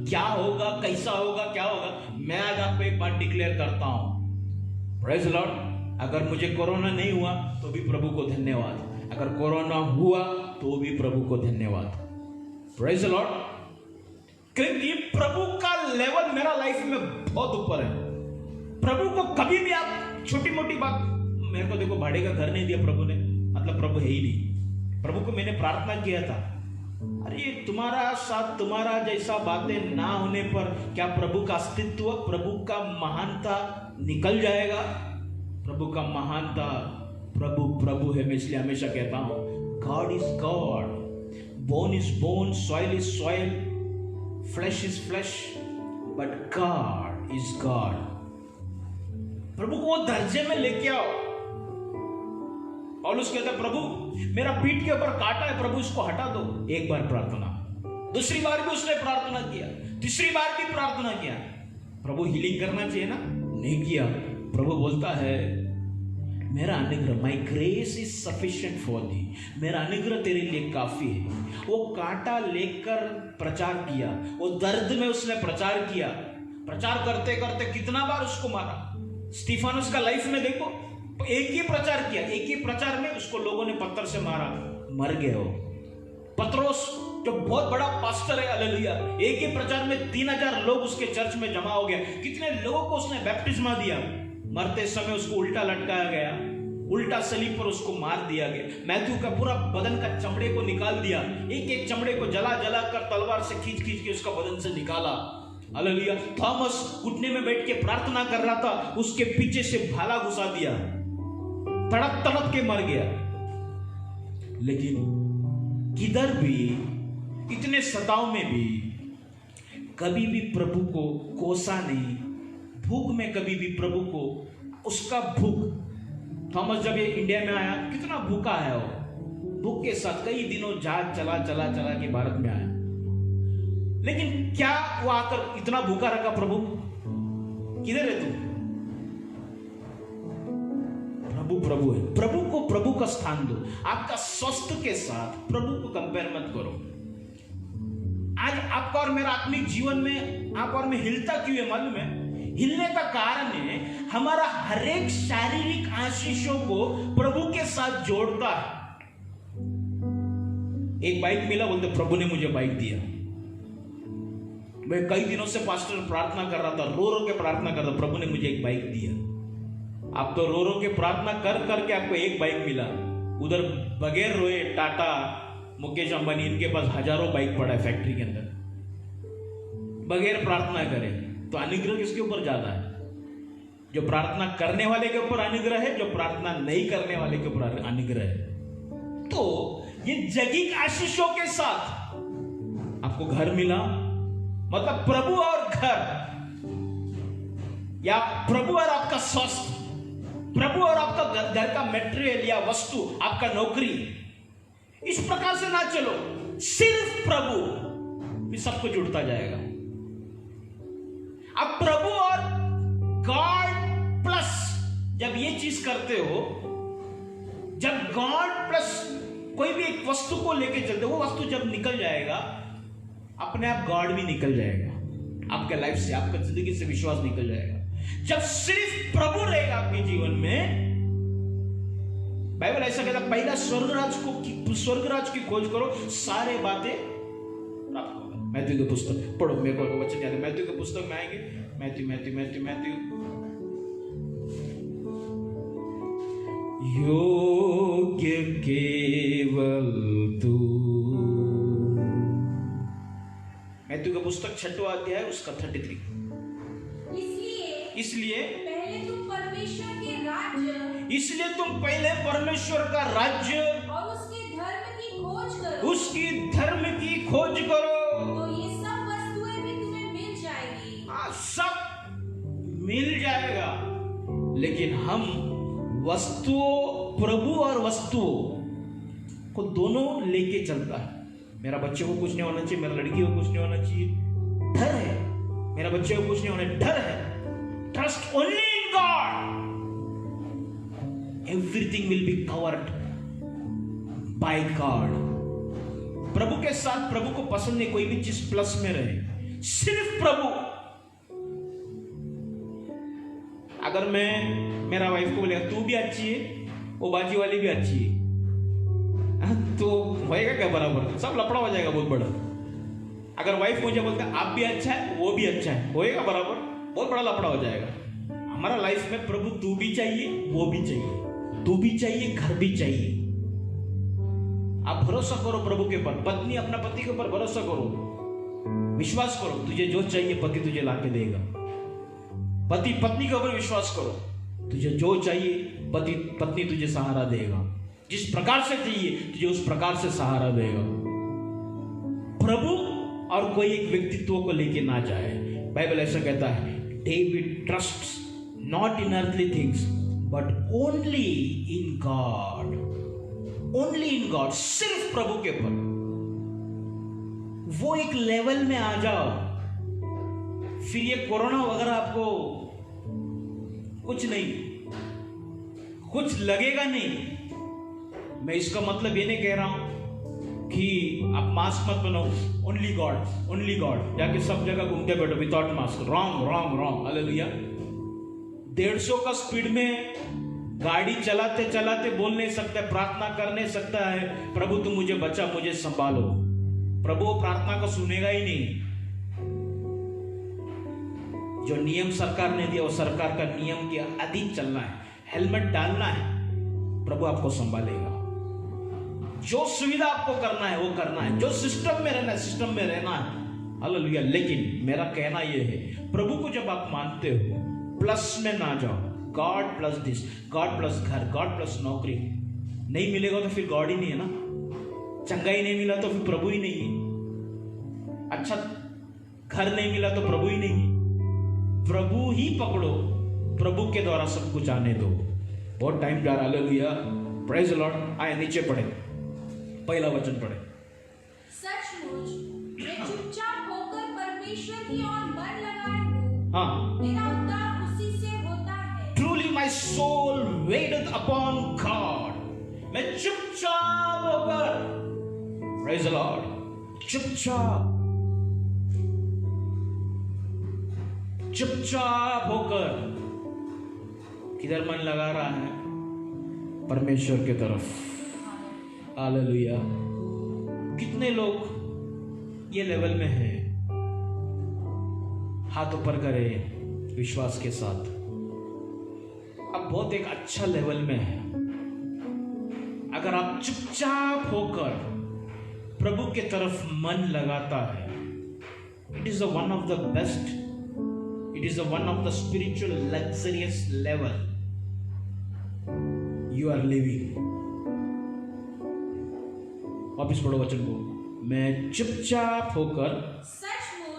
क्या होगा, कैसा होगा, क्या होगा। मैं आज आपको एक बात डिक्लेयर करता हूं, प्रेज़ द लॉर्ड। अगर मुझे कोरोना नहीं हुआ तो भी प्रभु को धन्यवाद, अगर कोरोना हुआ तो भी प्रभु को धन्यवाद। Praise the Lord. क्योंकि प्रभु का लेवल मेरा लाइफ में बहुत ऊपर है। प्रभु को कभी भी आप छोटी मोटी बात, मेरे को देखो भाड़े का घर नहीं दिया प्रभु ने, मतलब प्रभु है ही नहीं। प्रभु को मैंने प्रार्थना किया था, अरे तुम्हारा साथ, तुम्हारा जैसा बातें ना होने पर क्या प्रभु का अस्तित्व, प्रभु का महानता निकल जाएगा? प्रभु का महानता, प्रभु है। मैं इसलिए हमेशा कहता हूं, God is God, bone is bone, soil is soil, flesh is flesh, but God is God. प्रभु को वो दर्जे में लेके आओ। पौलुस कहता है प्रभु मेरा पीठ के ऊपर कांटा है, प्रभु इसको हटा दो। एक बार प्रार्थना, दूसरी बार भी उसने प्रार्थना किया, तीसरी बार भी प्रार्थना किया। प्रभु हीलिंग करना चाहिए ना, नहीं किया। प्रभु बोलता है मेरा अनुग्रह, माई grace is sufficient for the, मेरा अनुग्रह तेरे लिए काफी है। वो कांटा लेकर प्रचार किया, वो दर्द में उसने प्रचार किया। प्रचार करते करते कितना बार उसको मारा। स्टीफानस का लाइफ में देखो, एक ही प्रचार किया, एक ही प्रचार में उसको लोगों ने पत्थर से मारा, मर गए हो। पत्रोस जो बहुत बड़ा पास्टर है, हालेलुया, एक ही प्रचार में 3000 लोग उसके चर्च में जमा हो गया। कितने लोगों को उसने बैप्टिज्मा दिया। मरते समय उसको उल्टा लटकाया गया, उल्टा सलीब पर उसको मार दिया गया। मैथ्यू का पूरा बदन का चमड़े को निकाल दिया, एक एक चमड़े को जला जला कर तलवार से खींच खींच के उसका बदन से निकाला। हालेलुया। थॉमस घुटने में बैठ के प्रार्थना कर रहा था, उसके पीछे से भाला घुसा दिया, तड़प तड़प के मर गया। लेकिन किधर भी, इतने सताव में भी कभी भी प्रभु को कोसा नहीं, भूख में कभी भी प्रभु को उसका भूख। थॉमस जब ये इंडिया में आया कितना भूखा है वो, भूख के साथ कई दिनों जहाज चला चला चला के भारत में आया। लेकिन क्या वो आकर इतना भूखा रखा? प्रभु किधर है तू? प्रभु प्रभु है, प्रभु को प्रभु का स्थान दो। आपका स्वास्थ्य के साथ प्रभु को कंपेयर मत करो। आज आपका और मेरा आत्मिक जीवन में, आप और मैं हिलता क्यों है मालूम है? हिलने का कारण है हमारा हर एक शारीरिक आशीषों को प्रभु के साथ जोड़ता है। एक बाइक मिला, बोलते प्रभु ने मुझे बाइक दिया। मैं कई दिनों से पास्टर प्रार्थना कर रहा था, रो रो के प्रार्थना कर रहा था, प्रभु ने मुझे एक बाइक दिया। आप तो रो रो के प्रार्थना कर करके आपको एक बाइक मिला। उधर बगैर रोए टाटा, मुकेश अंबानी, इनके पास हजारों बाइक पड़ा है फैक्ट्री के अंदर, बगैर प्रार्थना करे। तो अनुग्रह किसके ऊपर ज्यादा है? जो प्रार्थना करने वाले के ऊपर अनुग्रह है, जो प्रार्थना नहीं करने वाले के ऊपर अनुग्रह है। तो ये जगिक आशीषों के साथ आपको घर मिला, मतलब प्रभु और घर, या प्रभु और आपका स्वास्थ्य, प्रभु और आपका घर का मटेरियल या वस्तु, आपका नौकरी, इस प्रकार से ना चलो। सिर्फ प्रभु, भी सब कुछ जुड़ता जाएगा। अब प्रभु और गॉड प्लस जब ये चीज करते हो, जब गॉड प्लस कोई भी एक वस्तु को लेके चलते हो, वो वस्तु जब निकल जाएगा, अपने आप गॉड भी निकल जाएगा आपके लाइफ से, आपके जिंदगी से विश्वास निकल जाएगा। जब सिर्फ प्रभु रहेगा आपके जीवन में, बाइबल ऐसा कहता है पहला स्वर्गराज की खोज करो, सारे बातें प्राप्त होगा। मैथ्यू की पुस्तक पढ़ो, मेरे को वचन याद है, मैथ्यू की पुस्तक में आएंगे, मैथ्यू मैथ्यू मैथ्यू मैथ्यू योग्य केवल तू। मैथ्यू का पुस्तक 6वां अध्याय उसका 33। इसलिए पहले तुम परमेश्वर के राज्य, इसलिए तुम पहले परमेश्वर का राज्य और उसके धर्म की खोज करो, उसकी धर्म की खोज करो, तो ये सब वस्तुएं भी तुम्हें मिल जाएगी। हाँ, सब मिल जाएगा। लेकिन हम वस्तुओं, प्रभु और वस्तुओं को दोनों लेके चलता है। मेरा बच्चे को कुछ नहीं होना चाहिए, मेरा लड़की को कुछ नहीं होना चाहिए, डर है। मेरा बच्चे को कुछ नहीं होना, डर है। Trust only in God, everything will be covered by God. प्रभु के साथ, प्रभु को पसंद नहीं कोई भी चीज प्लस में रहे, सिर्फ प्रभु। अगर मैं मेरा वाइफ को बोलेगा तू भी अच्छी है, वो बाजी वाली भी अच्छी है, तो होएगा क्या बराबर? सब लफड़ा हो जाएगा बहुत बड़ा। अगर वाइफ मुझे बोलता है आप भी अच्छा है, वो भी अच्छा है, होएगा बराबर? बहुत बड़ा लफड़ा हो जाएगा। हमारा लाइफ में प्रभु तू भी चाहिए, वो भी चाहिए, तू भी चाहिए, घर भी चाहिए। आप भरोसा करो प्रभु के ऊपर, पत्नी अपना पति के ऊपर भरोसा करो, विश्वास करो, तुझे जो चाहिए पति तुझे लाके देगा। पति पत्नी के ऊपर विश्वास करो, तुझे जो चाहिए पत्नी तुझे सहारा देगा, जिस प्रकार से चाहिए तुझे उस प्रकार से सहारा देगा। प्रभु और कोई एक व्यक्तित्व को लेके ना जाए। बाइबल ऐसा कहता है, David trusts not in earthly things but only in God. Only in God, सिर्फ प्रभु के ऊपर। वो एक लेवल में आ जाओ, फिर ये कोरोना वगैरह आपको कुछ नहीं, कुछ लगेगा नहीं। मैं इसका मतलब ये नहीं कह रहा हूं कि आप मास्क मत बनाओ, ओनली गॉड, ओनली गॉड, जाके सब जगह घूमते बैठो without mask, wrong wrong wrong. Hallelujah. 150 का स्पीड में गाड़ी चलाते चलाते बोल नहीं सकता, प्रार्थना कर नहीं सकता है, प्रभु तुम मुझे बचा, मुझे संभालो। प्रभु वो प्रार्थना को सुनेगा ही नहीं। जो नियम सरकार ने दिया वो सरकार का नियम के अधीन चलना है, हेलमेट डालना है, प्रभु आपको संभालेगा। जो सुविधा आपको करना है वो करना है, जो सिस्टम में रहना है सिस्टम में रहना है। हालेलुया। लेकिन मेरा कहना यह है, प्रभु को जब आप मानते हो, प्लस में ना जाओ। God plus this, God plus घर, गॉड प्लस नौकरी। नहीं मिलेगा तो फिर गॉड ही नहीं है ना। चंगा ही नहीं मिला तो फिर प्रभु ही नहीं है। अच्छा घर नहीं मिला तो प्रभु ही नहीं है। प्रभु ही पकड़ो, प्रभु के द्वारा सब कुछ आने दो। बहुत टाइम जा रहा। Hallelujah, praise the Lord. आए नीचे पढ़े, पहला वचन पढ़े। सचमुच मैं चुपचाप होकर परमेश्वर की ओर मन लगाए हूँ। हाँ, मेरा उद्धार उसी से होता है। Truly my soul waiteth upon God. मैं चुपचाप होकर, praise the Lord, चुपचाप होकर किधर मन लगा रहा है? परमेश्वर के तरफ। हालेलुया। कितने लोग ये लेवल में हैं? हाथ ऊपर करें विश्वास के साथ। अब बहुत एक अच्छा लेवल में है। अगर आप चुपचाप होकर प्रभु के तरफ मन लगाता है, it is one of the best, it is one of the spiritual luxurious level you are living. वापिस पढ़ो वचन को। मैं चुपचाप होकर,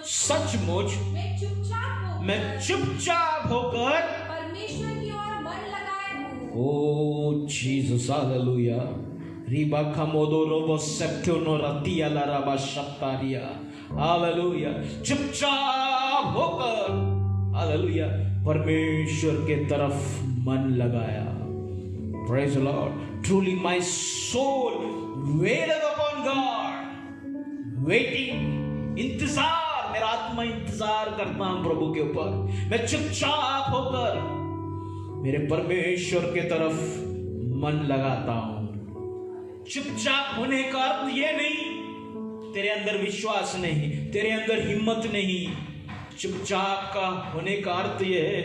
सचमुच मैं चुपचाप होकर परमेश्वर की ओर मन लगाए हूँ। Oh Jesus, hallelujah. रिबा खमोदो रोबो सेप्टोनो रतिया लाराबा शप्तारिया। हालेलुया। चुपचाप होकर, हालेलुया, परमेश्वर के तरफ मन लगाया। Praise the Lord. Truly my soul waited upon God. Waiting, इंतजार, मेरा आत्मा इंतजार करता हूं प्रभु के ऊपर। मैं चुपचाप होकर मेरे परमेश्वर के तरफ मन लगाता हूं। चुपचाप होने का अर्थ ये नहीं तेरे अंदर विश्वास नहीं, तेरे अंदर हिम्मत नहीं। चुपचाप का होने का अर्थ ये है,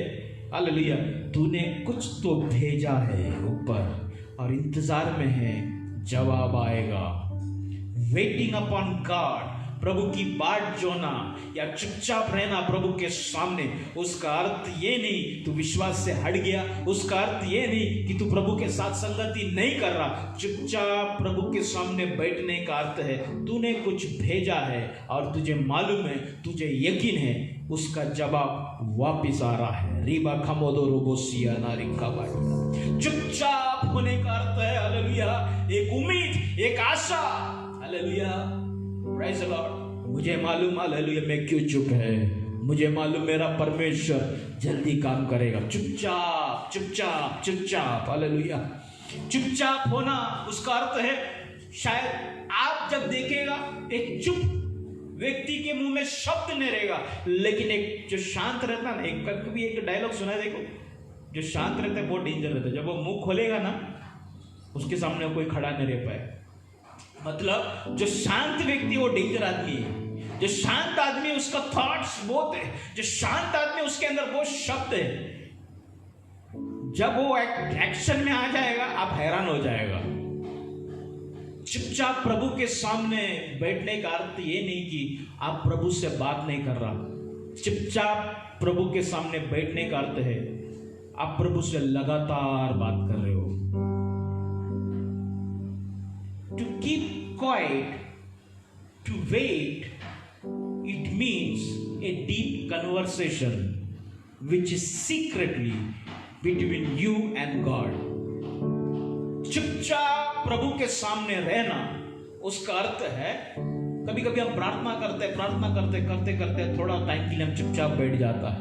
हालेलुया, तूने कुछ तो भेजा है ऊपर और इंतजार में है, जवाब आएगा। वेटिंग अपॉन गॉड, प्रभु की बाट जोना या चुपचाप रहना प्रभु के सामने, उसका अर्थ ये नहीं तू विश्वास से हट गया, उसका अर्थ ये नहीं कि तू प्रभु के साथ संगति नहीं कर रहा। चुपचाप प्रभु के सामने बैठने का अर्थ है तूने कुछ भेजा है और तुझे मालूम है, तुझे यकीन है उसका जवाब वापिस आ रहा है। रीबा खमोदो रोबोसिया नारिका बाटिया। चुपचाप होने का अर्थ है, हालेलुया, एक उम्मीद, एक आशा। Hallelujah, praise the lord. मुझे मालूम, हालेलुया, मैं क्यों चुप है, मुझे मालूम मेरा परमेश्वर जल्दी काम करेगा। चुपचाप चुपचाप चुपचाप, हालेलुया। चुपचाप होना उसका अर्थ है, शायद आप जब देखेगा एक चुप व्यक्ति के मुंह में शब्द नहीं रहेगा, लेकिन एक जो शांत रहता ना, एक कभी एक डायलॉग सुना है, देखो, जो शांत रहता है बहुत डेंजर रहता है। जब वो मुंह खोलेगा ना, उसके सामने कोई खड़ा नहीं रह पाए। मतलब जो शांत व्यक्ति वो डेंजर आदमी है। जो शांत आदमी उसका थॉट्स बहुत है, जो शांत आदमी उसके अंदर बहुत शब्द है। जब वो एक्शन में आ जाएगा आप हैरान हो जाएगा। चुपचाप प्रभु के सामने बैठने का अर्थ ये नहीं कि आप प्रभु से बात नहीं कर रहा। चुपचाप प्रभु के सामने बैठने का अर्थ है आप प्रभु से लगातार बात कर रहे हो। To keep quiet, to wait, it means a deep conversation which is secretly between you and God. चुपचाप प्रभु के सामने रहना, उसका अर्थ है कभी कभी हम प्रार्थना करते करते करते थोड़ा टाइम के लिए हम चुपचाप बैठ जाता है।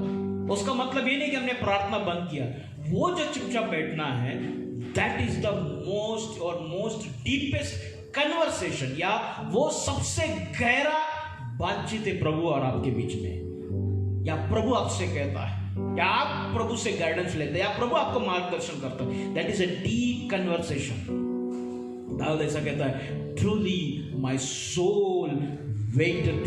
उसका मतलब ये नहीं कि हमने प्रार्थना बंद किया। वो जो चुपचाप बैठना है, that is the most deepest conversation, या वो सबसे गहरा बातचीत है प्रभु और आपके बीच में। या प्रभु आपसे कहता है, या आप प्रभु से गाइडेंस लेते हैं, या प्रभु आपको मार्गदर्शन करता है। That is a deep conversation. दाऊद ऐसा कहता है, truly my soul waited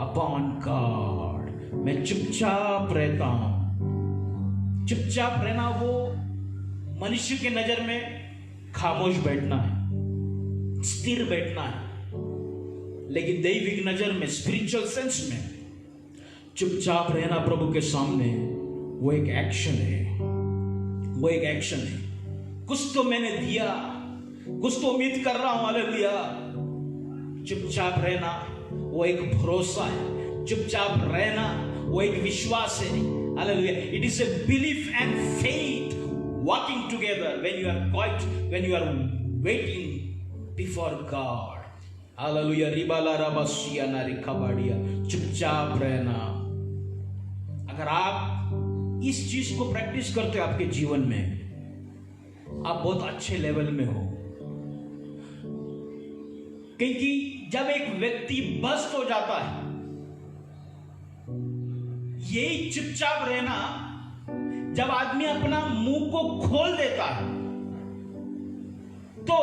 upon God. मैं चुपचाप रहता हूं। चुपचाप रहना वो मनुष्य के नजर में खामोश बैठना है, स्थिर बैठना है, लेकिन दैविक नजर में, स्पिरिचुअल सेंस में चुपचाप रहना प्रभु के सामने वो एक एक्शन है। वो एक एक्शन है। कुछ तो मैंने दिया, कुछ तो उम्मीद कर रहा हूं, हालेलुया। चुपचाप रहना वो एक भरोसा है। चुपचाप रहना वो एक विश्वास है, hallelujah. It is a belief and faith walking together when you are quiet, when you are waiting before God. Hallelujah. Ribala rabasiya nari kabadiya. चुपचाप रहना। अगर आप इस चीज को प्रैक्टिस करते हो आपके जीवन में, आप बहुत अच्छे लेवल में हो। क्योंकि जब एक व्यक्ति बस्त हो जाता है, यही चुपचाप रहना, जब आदमी अपना मुंह को खोल देता है तो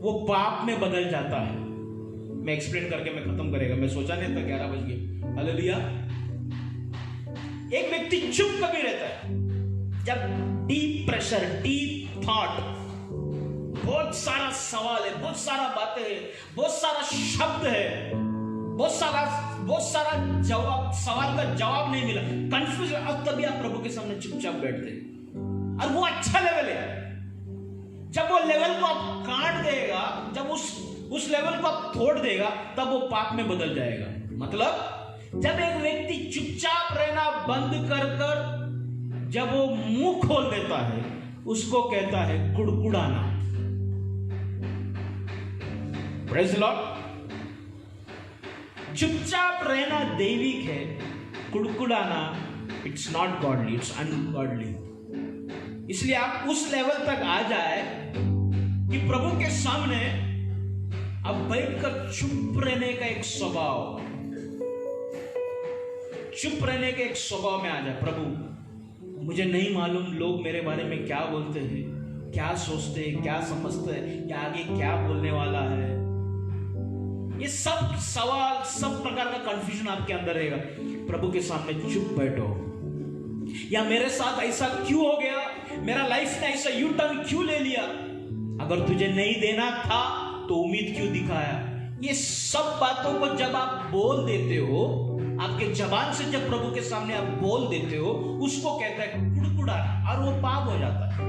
वो पाप में बदल जाता है। मैं एक्सप्लेन करके मैं खत्म करेगा, मैं सोचा नहीं था 11 बज गए, हालेलुया। एक व्यक्ति चुप कभी रहता है जब डीप प्रेशर, डीप थॉट, बहुत सारा सवाल है, बहुत सारा बातें है, बहुत सारा शब्द है, बहुत सारा जवाब, सवाल का जवाब नहीं मिला, कंफ्यूज है। अब तभी आप प्रभु के सामने चुपचाप बैठते हैं। और वो अच्छा लेवल है। जब वो लेवल को आप काट देगा, जब उस लेवल को आप तोड़ देगा, तब वो पाप में बदल जाएगा। मतलब जब एक व्यक्ति चुपचाप रहना बंद कर जब वो मुंह खोल देता है, उसको कहता है कुड़कुड़ाना। Praise the Lord. चुपचाप रहना दैविक है, कुड़कुड़ाना it's not godly, it's ungodly. इसलिए आप उस लेवल तक आ जाए कि प्रभु के सामने अब बैठकर चुप रहने का एक स्वभाव, चुप रहने के एक स्वभाव में आ जाए। प्रभु मुझे नहीं मालूम लोग मेरे बारे में क्या बोलते हैं, क्या सोचते हैं, क्या समझते हैं, या आगे क्या बोलने वाला है। ये सब सवाल, सब प्रकार का कंफ्यूजन आपके अंदर रहेगा। प्रभु के सामने चुप बैठो। या मेरे साथ ऐसा क्यों हो गया, मेरा लाइफ ने ऐसा यू टर्न क्यों ले लिया, अगर तुझे नहीं देना था तो उम्मीद क्यों दिखाया। ये सब बातों को जब आप बोल देते हो, आपके जबान से जब प्रभु के सामने आप बोल देते हो, उसको कहता है कुड़कुड़ाना, और वो पाप हो जाता है।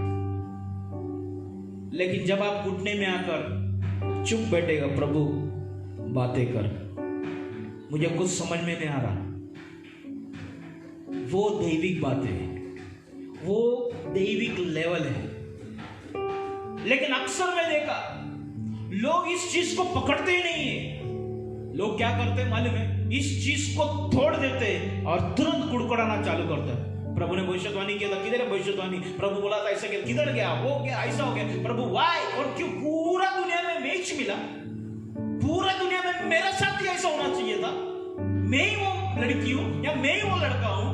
लेकिन जब आप घुटने में आकर चुप बैठेगा, प्रभु बातें कर, मुझे कुछ समझ में नहीं आ रहा, वो दैविक बातें है, वो दैविक लेवल है। लेकिन अक्सर मैं देखा लोग इस चीज को पकड़ते ही नहीं है। लोग क्या करते हैं मालूम है, इस चीज को तोड़ देते हैं और तुरंत कुड़कुड़ाना चालू करते हैं। प्रभु ने भविष्यवाणी किया था, किधर है भविष्यवाणी? प्रभु बोला था ऐसा किया, किधर गया वो, क्या ऐसा हो गया? प्रभु वाई और क्यों? पूरा दुनिया में मैच मिला, पूरा दुनिया में मेरा साथ ही ऐसा होना चाहिए था। मैं ही वो लड़की हूं या मैं ही वो लड़का हूं,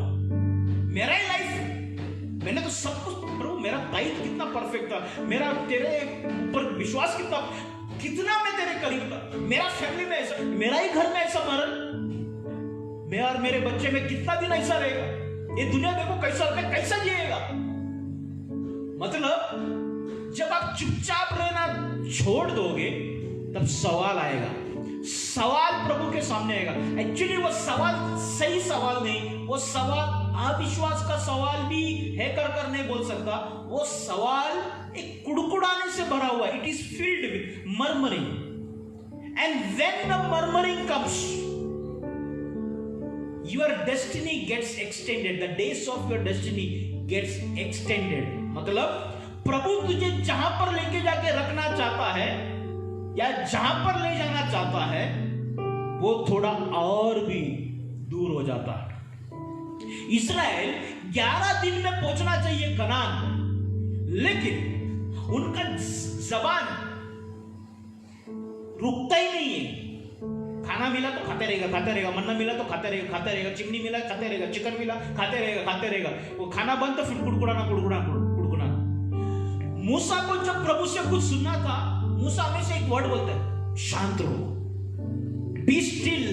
मेरा ही लाइफ, मैंने तो सब कुछ। प्रभु मेरा टाइप कितना परफेक्ट था, मेरा तेरे ऊपर विश्वास कितना मैं तेरे करीब था, मेरा फैमिली में ऐसा, मेरा ही घर में ऐसा मरण, मैं और मेरे बच्चे में कितना दिन ऐसा रहेगा, ये दुनिया देखो कैसा जिएगा। मतलब जब आप चुपचाप रहना छोड़ दोगे, तब सवाल आएगा, सवाल प्रभु के सामने आएगा। एक्चुअली वो सवाल सही सवाल नहीं, वो सवाल अविश्वास का सवाल भी है कर नहीं बोल सकता। वो सवाल एक कुड़कुड़ाने से भरा हुआ, it is filled with murmuring, and when the murmuring comes, your destiny gets extended, the days of your destiny gets extended. मतलब प्रभु तुझे जहां पर लेके जाके रखना चाहता है या जहां पर ले जाना चाहता है वो थोड़ा और भी दूर हो जाता है। इस्राएल 11 दिन में पहुंचना चाहिए कनान, लेकिन उनका जबान रुकता ही नहीं है। खाना मिला तो खाते रहेगा, मन्ना मिला तो खाते रहेगा, चिमनी मिला खाते रहेगा, चिकन मिला खाते रहेगा। वो खाना बंद तो फिर कुड़कुड़ाना। मूसा को जब प्रभु से कुछ सुनना था, मूसा हमेशा एक वर्ड बोलता है, शांत रहो, बी स्टिल,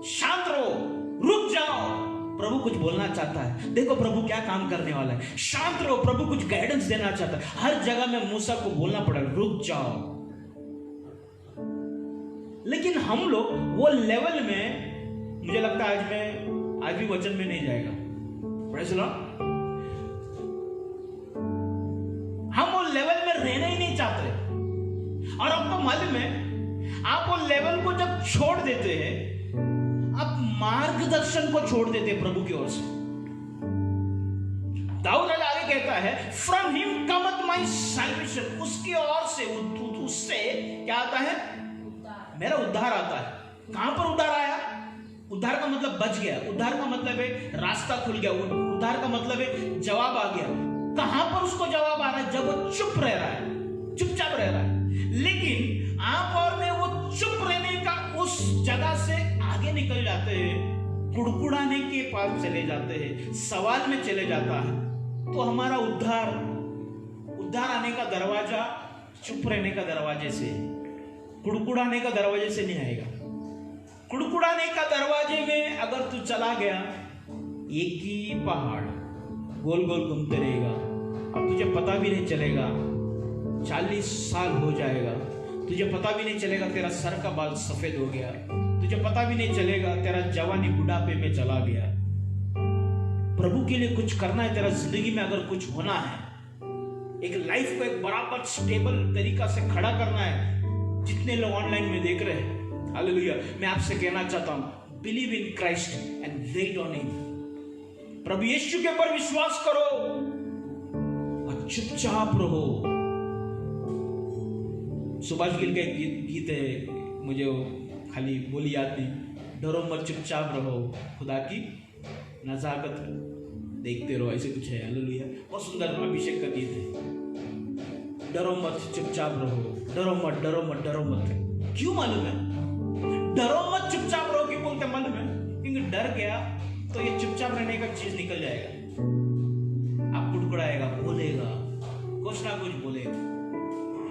शांत रहो, रुक जाओ। प्रभु कुछ बोलना चाहता है, देखो प्रभु क्या काम करने वाला है, शांत रहो। प्रभु कुछ गाइडेंस देना चाहता है। हर जगह में मूसा को बोलना पड़ेगा, रुक जाओ। लेकिन हम लोग वो लेवल में, मुझे लगता है आज भी वचन में नहीं जाएगा। Praise Lord. हम वो लेवल में रहना ही नहीं चाहते। और आपको मालूम है, आप वो लेवल को जब छोड़ देते हैं, आप मार्गदर्शन को छोड़ देते हैं प्रभु की ओर से। दाऊद आगे कहता है, फ्रॉम हिम कमथ माय सैल्वेशन, उसकी ओर से, उससे क्या आता है? मेरा उद्धार आता है। कहां पर उद्धार आया? उद्धार का मतलब बच गया, उद्धार का मतलब है रास्ता खुल गया, उद्धार का मतलब है जवाब आ गया। कहां पर उसको जवाब आ रहा है? जब वो चुप रह रहा है, चुपचाप रह रहा है। लेकिन आप और मैं वो चुप रहने का उस जगह से आगे निकल जाते हैं, कुड़कुड़ाने के पास चले जाते हैं, सवाल में चले जाता है, तो हमारा उद्धार आने का दरवाजा चुप रहने का दरवाजे से, कुड़कुड़ाने का दरवाजे से नहीं आएगा। कुड़कुड़ाने का दरवाजे में अगर तू चला गया, एक ही पहाड़ गोल गोल घूमते रहेगा, अब तुझे पता भी नहीं चलेगा, 40 साल हो जाएगा, तुझे पता भी नहीं चलेगा तेरा सर का बाल सफेद हो गया, तुझे पता भी नहीं चलेगा तेरा जवानी बुढ़ापे में चला गया। प्रभु के लिए कुछ करना है, तेरा जिंदगी में अगर कुछ होना है, एक लाइफ को एक बराबर स्टेबल तरीका से खड़ा करना है। जितने लोग ऑनलाइन में देख रहे हैं, हालेलुया, मैं आपसे कहना चाहता हूं, believe in Christ and wait on him. प्रभु यीशु के ऊपर विश्वास करो और चुपचाप रहो। सुभाष गिल का एक गीत है, मुझे वो खाली बोली याद नहीं, डरो मत चुपचाप रहो, खुदा की नजाकत देखते रहो, ऐसे कुछ है। हालेलुया, बहुत सुंदर अभिषेक का गीत है। डरो मत चुपचाप रहो, डरो मत। क्यों मालूम है? डरो मत चुपचाप रहो क्यों बोलते मालूम है? क्योंकि डर गया तो ये चुपचाप रहने का चीज निकल जाएगा, आप कुड़कुड़ाएगा, बोलेगा, कुछ ना कुछ बोलेगा।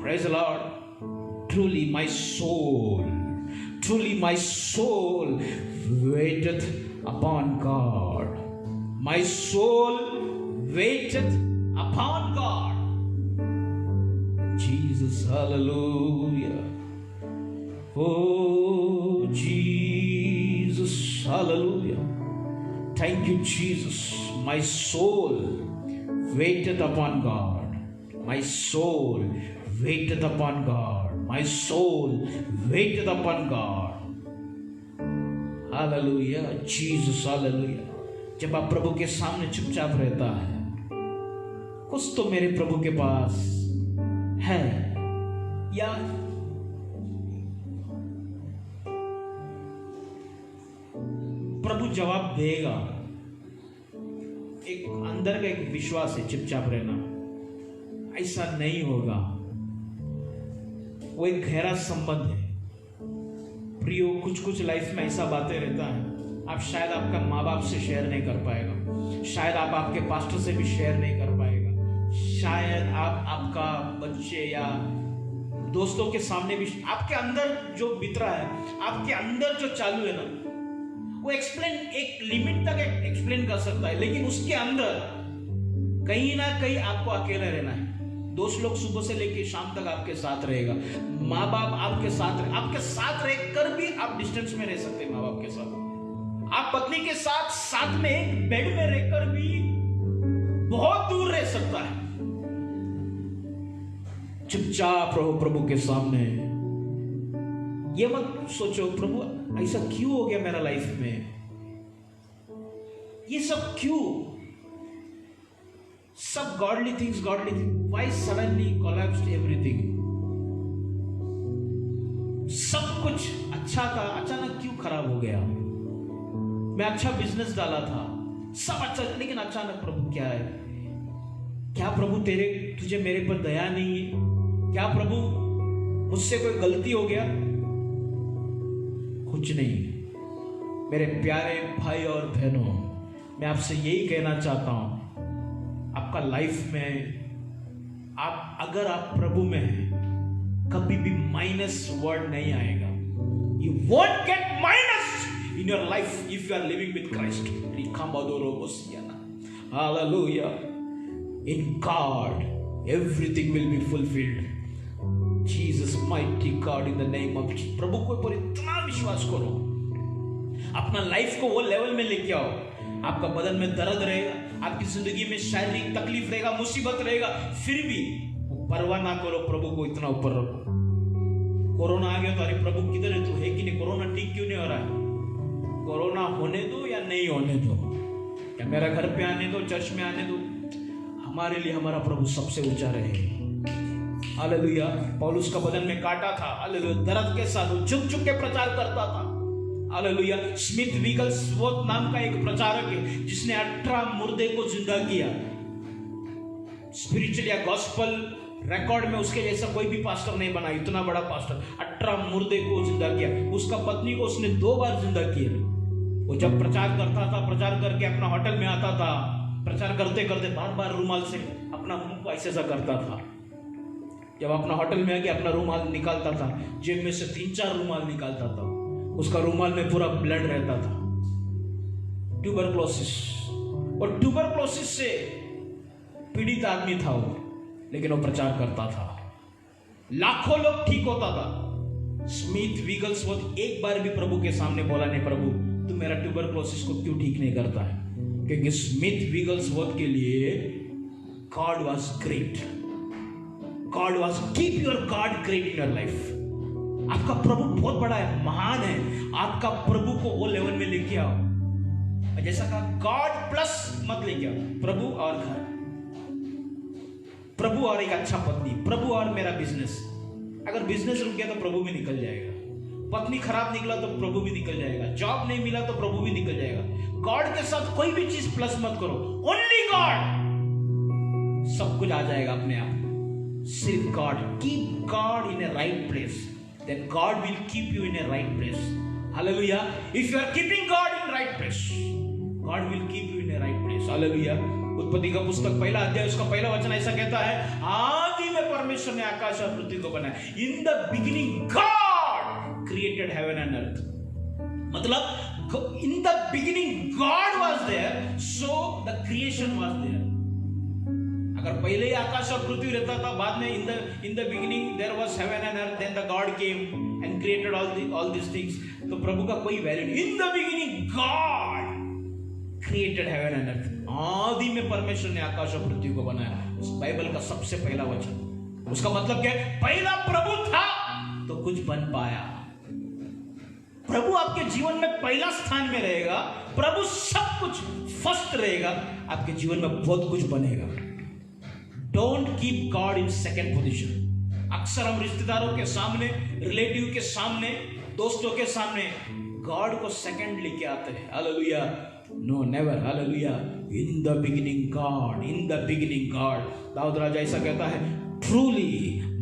Praise the Lord. Truly my soul waiteth upon God. My soul waiteth upon God. Jesus, hallelujah. Oh, Jesus, hallelujah. Thank you, Jesus. My soul waiteth upon God. My soul waiteth upon God. My soul waiteth upon God. Hallelujah. Jesus, hallelujah. जब आप प्रभु के सामने चुपचाप रहता है, कुछ तो मेरे प्रभु के पास है, या प्रभु जवाब देगा। एक अंदर का एक विश्वास है, चुपचाप रहना, ऐसा नहीं होगा। वो एक गहरा संबंध है। प्रियो, कुछ लाइफ में ऐसा बातें रहता है, आप शायद आपका माँ बाप से शेयर नहीं कर पाएगा, शायद आप आपके पास्टर से भी शेयर नहीं कर पाएगा, शायद आप आपका बच्चे या दोस्तों के सामने भी, आपके अंदर जो बीत रहा है, आपके अंदर जो चालू है ना, वो एक्सप्लेन, एक लिमिट तक एक्सप्लेन कर सकता है, लेकिन उसके अंदर कहीं ना कहीं आपको अकेले रहना है। दोस्त लोग सुबह से लेकर शाम तक आपके साथ रहेगा, माँ बाप आपके साथ रहकर भी आप डिस्टेंस में रह सकते हैं। माँ बाप के साथ, आप पत्नी के साथ में एक बेड में रहकर भी बहुत दूर रह सकता है। चुपचाप रहो प्रभु के सामने। ये मत सोचो प्रभु ऐसा क्यों हो गया मेरा लाइफ में, ये सब क्यों। सब godly things, why suddenly collapsed everything? सब कुछ अच्छा था, अचानक क्यों खराब हो गया? मैं अच्छा बिजनेस डाला था, सब अच्छा, लेकिन अचानक प्रभु क्या है? क्या प्रभु तुझे मेरे पर दया नहीं है? क्या प्रभु मुझसे कोई गलती हो गया? कुछ नहीं। मेरे प्यारे भाई और बहनों, मैं आपसे यही कहना चाहता हूं, आपका लाइफ में अगर आप प्रभु में हैं, कभी भी माइनस वर्ड नहीं आएगा। You won't get minus in your life if you are living with Christ. Hallelujah. In God, everything will be fulfilled. Jesus, mighty God, in the name of Jesus. प्रभु के ऊपर इतना विश्वास करो, अपना लाइफ को वो लेवल में लेके आओ। आपका बदन में दर्द रहेगा, आपकी जिंदगी में शारीरिक तकलीफ रहेगा, मुसीबत रहेगा, फिर भी परवाह ना करो, प्रभु को इतना ऊपर रखो। कोरोना आ गया तो अरे प्रभु किधर है तू? है कि नहीं? कोरोना ठीक क्यों नहीं हो रहा है? कोरोना होने दो या नहीं होने दो, या मेरा घर पे आने दो, चर्च में आने दो, हमारे लिए हमारा प्रभु सबसे ऊंचा रहे। हालेलुया। पौलुस का बदन में काटा था, हालेलुया, दर्द के साथ वो झुक झुक के प्रचार करता था। हालेलुया। स्मिथ विगलस्वर्थ नाम का एक प्रचारक है जिसने 18 मुर्दे को जिंदा किया। स्पिरिचुअल या गॉस्पल रिकॉर्ड में उसके जैसा कोई भी पास्टर नहीं बना, इतना बड़ा पास्टर। 18 मुर्दे को जिंदा किया। उसका पत्नी को उसने 2 बार जिंदा किया। वो जब प्रचार करता था, प्रचार करके अपना होटल में आता था, प्रचार करते करते बार बार रुमाल से अपना मुंह को ऐसा करता था। जब अपना होटल में आके अपना रुमाल निकालता था, जेब में से 3-4 रुमाल निकालता था, उसका रुमाल में पूरा ब्लड रहता था। ट्यूबरक्लोसिस, और ट्यूबरक्लोसिस से पीड़ित आदमी था वो, लेकिन वो प्रचार करता था, लाखों लोग ठीक होता था। स्मिथ विगलस्वर्थ एक बार भी प्रभु के सामने बोला नहीं, प्रभु तू मेरा ट्यूबरक्लोसिस को क्यों ठीक नहीं करता है? क्योंकि स्मिथ विगलस्वर्थ के लिए God was great. God was, keep your God great in your life. आपका प्रभु बहुत बड़ा है, महान है। आपका प्रभु को वो लेवल में लेके आओ। जैसा कहा, गॉड प्लस मत लेके आओ, प्रभु और घर, प्रभु और एक अच्छा पत्नी, प्रभु और मेरा बिजनेस। अगर बिजनेस रुक गया तो प्रभु भी निकल जाएगा, पत्नी खराब निकला तो प्रभु भी निकल जाएगा, जॉब नहीं मिला तो प्रभु भी निकल जाएगा। गॉड के साथ कोई भी चीज प्लस मत करो, ओनली गॉड, सब कुछ आ जाएगा अपने आप। सिर्फ God, keep God in a right place, then God will keep you in a right place. Hallelujah. If you are keeping God in right place, God will keep you in a right place. Hallelujah. उत्पत्ति का पुस्तक 1 अध्याय उसका 1 वचन ऐसा कहता है, आदि में परमेश्वर ने आकाश और पृथ्वी को बनाया। इन the beginning God created heaven and earth. मतलब in the beginning God was there, so the creation was there. अगर पहले ही आकाश और पृथ्वी रहता था, बाद में in the beginning there was heaven and earth, then the God came and created all these things, तो प्रभु का कोई वैल्यू नहीं। In the beginning God created heaven and earth. आदि में परमेश्वर ने आकाश और पृथ्वी को बनाया। उस बाइबल का सबसे पहला वचन, उसका मतलब क्या है? पहला प्रभु था तो कुछ बन पाया। प्रभु आपके जीवन में पहला स्थान में रहेगा, प्रभु सब कुछ फर्स्ट रहेगा, आपके जीवन में बहुत कुछ बनेगा। Don't keep God in second position. अक्सर हम रिश्तेदारों के सामने, रिलेटिव के सामने, दोस्तों के सामने गॉड को सेकंड लेके आते हैं। Hallelujah. No, never. Hallelujah. In the beginning God, in the beginning God. Daud राजा ऐसा कहता है, truly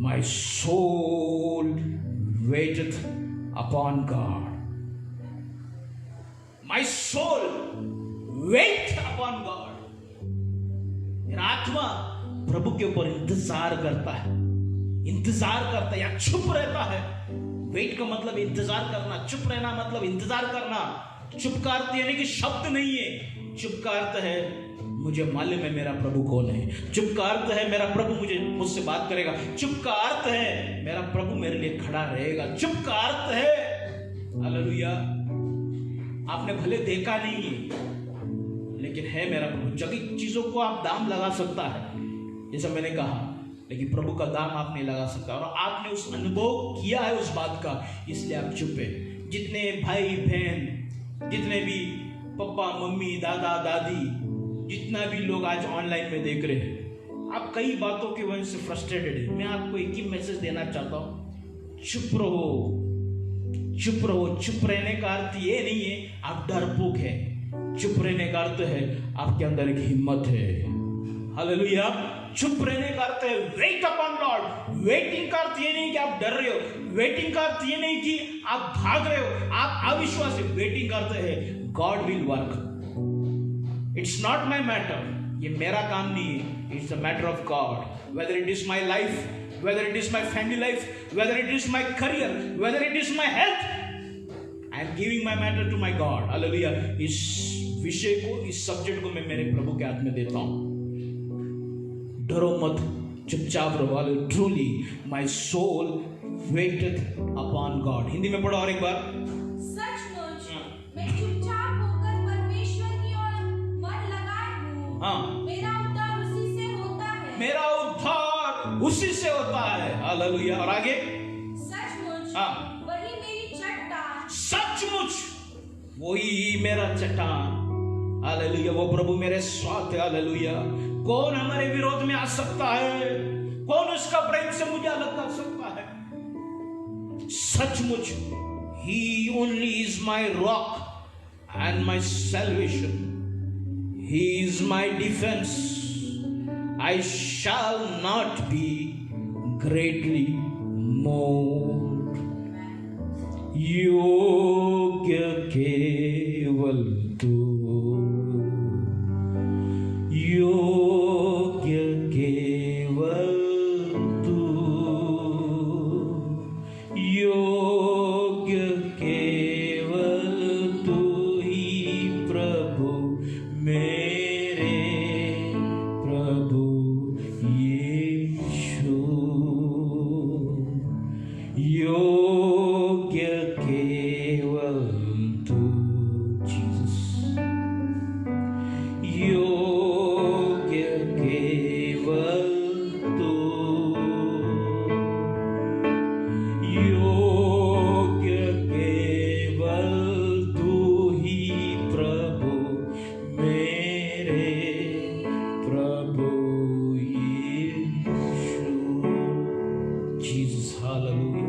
my soul waiteth upon God, My soul wait upon God. मेरा आत्मा प्रभु के ऊपर इंतजार करता है, या चुप रहता है। वेट का मतलब इंतजार करना, चुप रहना मतलब इंतजार करना। चुप का अर्थ यानी कि शब्द नहीं है, चुप का अर्थ है मुझे मालूम है मेरा प्रभु कौन है। चुप का अर्थ है मेरा प्रभु मुझसे बात करेगा। चुप का अर्थ है मेरा प्रभु मेरे लिए खड़ा रहेगा। चुप का अर्थ है, हालेलुया, आपने भले देखा नहीं है लेकिन है मेरा प्रभु। जगह चीजों को आप दाम लगा सकता है, जैसा मैंने कहा, लेकिन प्रभु का दाम आप नहीं लगा सकता। और आपने उस अनुभव किया है उस बात का, इसलिए आप चुप है। जितने भाई बहन, जितने भी पापा मम्मी दादा दादी जितना भी लोग आज ऑनलाइन में देख रहे हैं, आप कई बातों की वजह से फ्रस्ट्रेटेड है। मैं आपको एक ही मैसेज देना चाहता हूं, चुप रहो, चुप रहो। चुप रहने का अर्थ ये नहीं है आप डरपोक है। चुप रहने का अर्थ है आपके अंदर एक हिम्मत है। हालेलुया। चुप रहने का अर्थ है वेट अपॉन लॉर्ड। वेटिंग का अर्थ ये नहीं कि आप डर रहे हो। वेटिंग का अर्थ ये नहीं कि आप भाग रहे हो, आप अविश्वास है। वेटिंग का अर्थ है God will work. It's not my matter, ये मेरा काम नहीं है, it's a matter of God. Whether it is my life, whether it is my family life, whether it is my career, whether it is my health, I am giving my matter to my God. Hallelujah. इस विषय को, इस subject को मैं मेरे प्रभु के हाथ में देता हूं। डरो मत, चुपचाप रहो। Truly my soul waited upon God. Hindi में पढ़ो और एक बार। सचमुच मैं चुपचाप होकर परमेश्वर की ओर मन लगाए हूँ। हाँ, मेरा उद्धार उसी से होता है। मेरा उद्धार उसी से होता है। हालेलुया। और आगे, सचमुच हाँ, वही मेरी चट्टान। सचमुच वही मेरा चट्टान। हालेलुया। वो प्रभु मेरे साथ है। हालेलुया। कौन हमारे विरोध में आ सकता है? कौन उसका प्रेम से मुझे अलग कर सकता है? सचमुच he only is my rock and my salvation. He is my defence. I shall not be greatly moved. योग्य केवल तू, योग्य केवल तू, योग्य केवल तू ही प्रभु मेरे प्रभु योग्य केवल तू। जीसस योग्य केवल तू, योग्य केवल तू ही प्रभु मेरे प्रभु यीशु। Jesus hallelujah.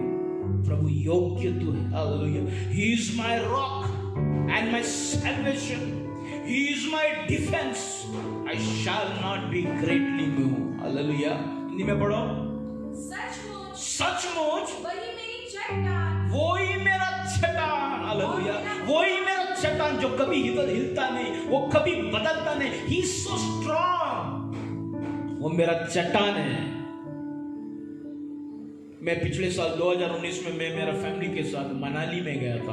प्रभु योग्य तू है। Hallelujah. He is my rock and my salvation. He is my defense. I shall not be greatly moved. Hallelujah. Hindi में पढ़ो। सचमुच सचमुच वही मेरी चट्टान। वही मेरा चट्टान। हालेलुया। वही मेरा चट्टान जो कभी हिलता नहीं, वो कभी बदलता नहीं। He is so strong. वो मेरा चट्टान है। मैं पिछले साल 2019 में मैं मेरा फैमिली के साथ मनाली में गया था।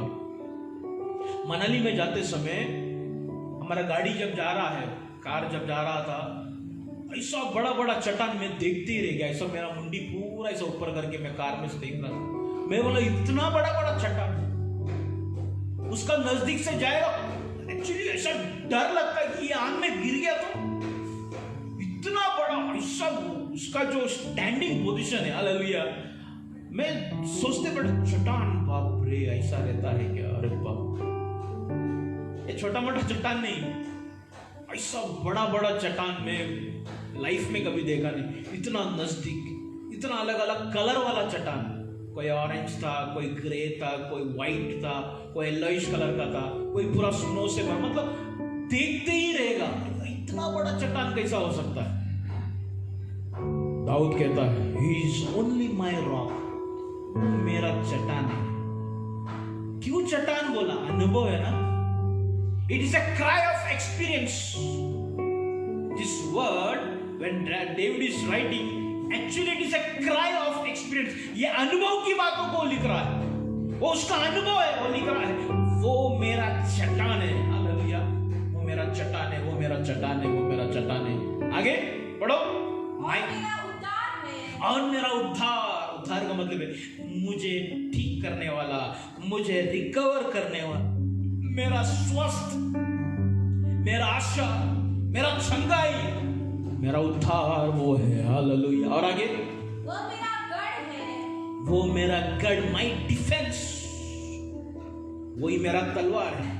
मनाली में जाते समय हमारा गाड़ी जब जा रहा है, कार जब जा रहा था, ऐसा बड़ा बड़ा चट्टान मैं देखते ही रह गया। ऐसा मेरा मुंडी पूरा ऐसा ऊपर करके मैं कार में से देख रहा था। मैं बोला इतना बड़ा बड़ा चट्टान, उसका नजदीक से जाएगा एक्चुअली ऐसा डर लगता है कि ये आंख में गिर गया तो इतना बड़ा ऐसा उसका जो स्टैंडिंग पोजीशन है। हालेलुया। मैं सोचते बड़े चट्टान, बाप रे ऐसा रहता है क्या? अरे बाप, ये छोटा मोटा चट्टान नहीं, ऐसा बड़ा बड़ा चट्टान में लाइफ में कभी देखा नहीं। इतना नजदीक, इतना अलग अलग कलर वाला चट्टान। कोई ऑरेंज था, कोई ग्रे था, कोई व्हाइट था, कोई येलोइश कलर का था, कोई पूरा स्नो से भरा। मतलब देखते ही रहेगा इतना बड़ा चट्टान कैसा हो सकता है। दाऊद कहता है he is only my rock, मेरा चट्टान है। क्यों चट्टान बोला? अनुभव है ना। It is a cry of experience. This word when David is writing, actually it is a cry of experience. ये अनुभव की बातों को लिख रहा है, वो उसका अनुभव है, वो लिख रहा है वो मेरा चट्टान है। हालेलुया। वो मेरा चट्टान है, वो मेरा चट्टान है, वो मेरा चट्टान है। आगे पढ़ो। और मेरा उद्धार, उद्धार का मतलब है मुझे ठीक करने वाला, मुझे रिकवर करने वाला, मेरा स्वस्थ, मेरा आशा, मेरा छंगाई, मेरा उद्धार वो है। हालेलुया। और आगे, वो मेरा गढ़ है, वो मेरा गढ़, माई डिफेंस। वही मेरा तलवार है,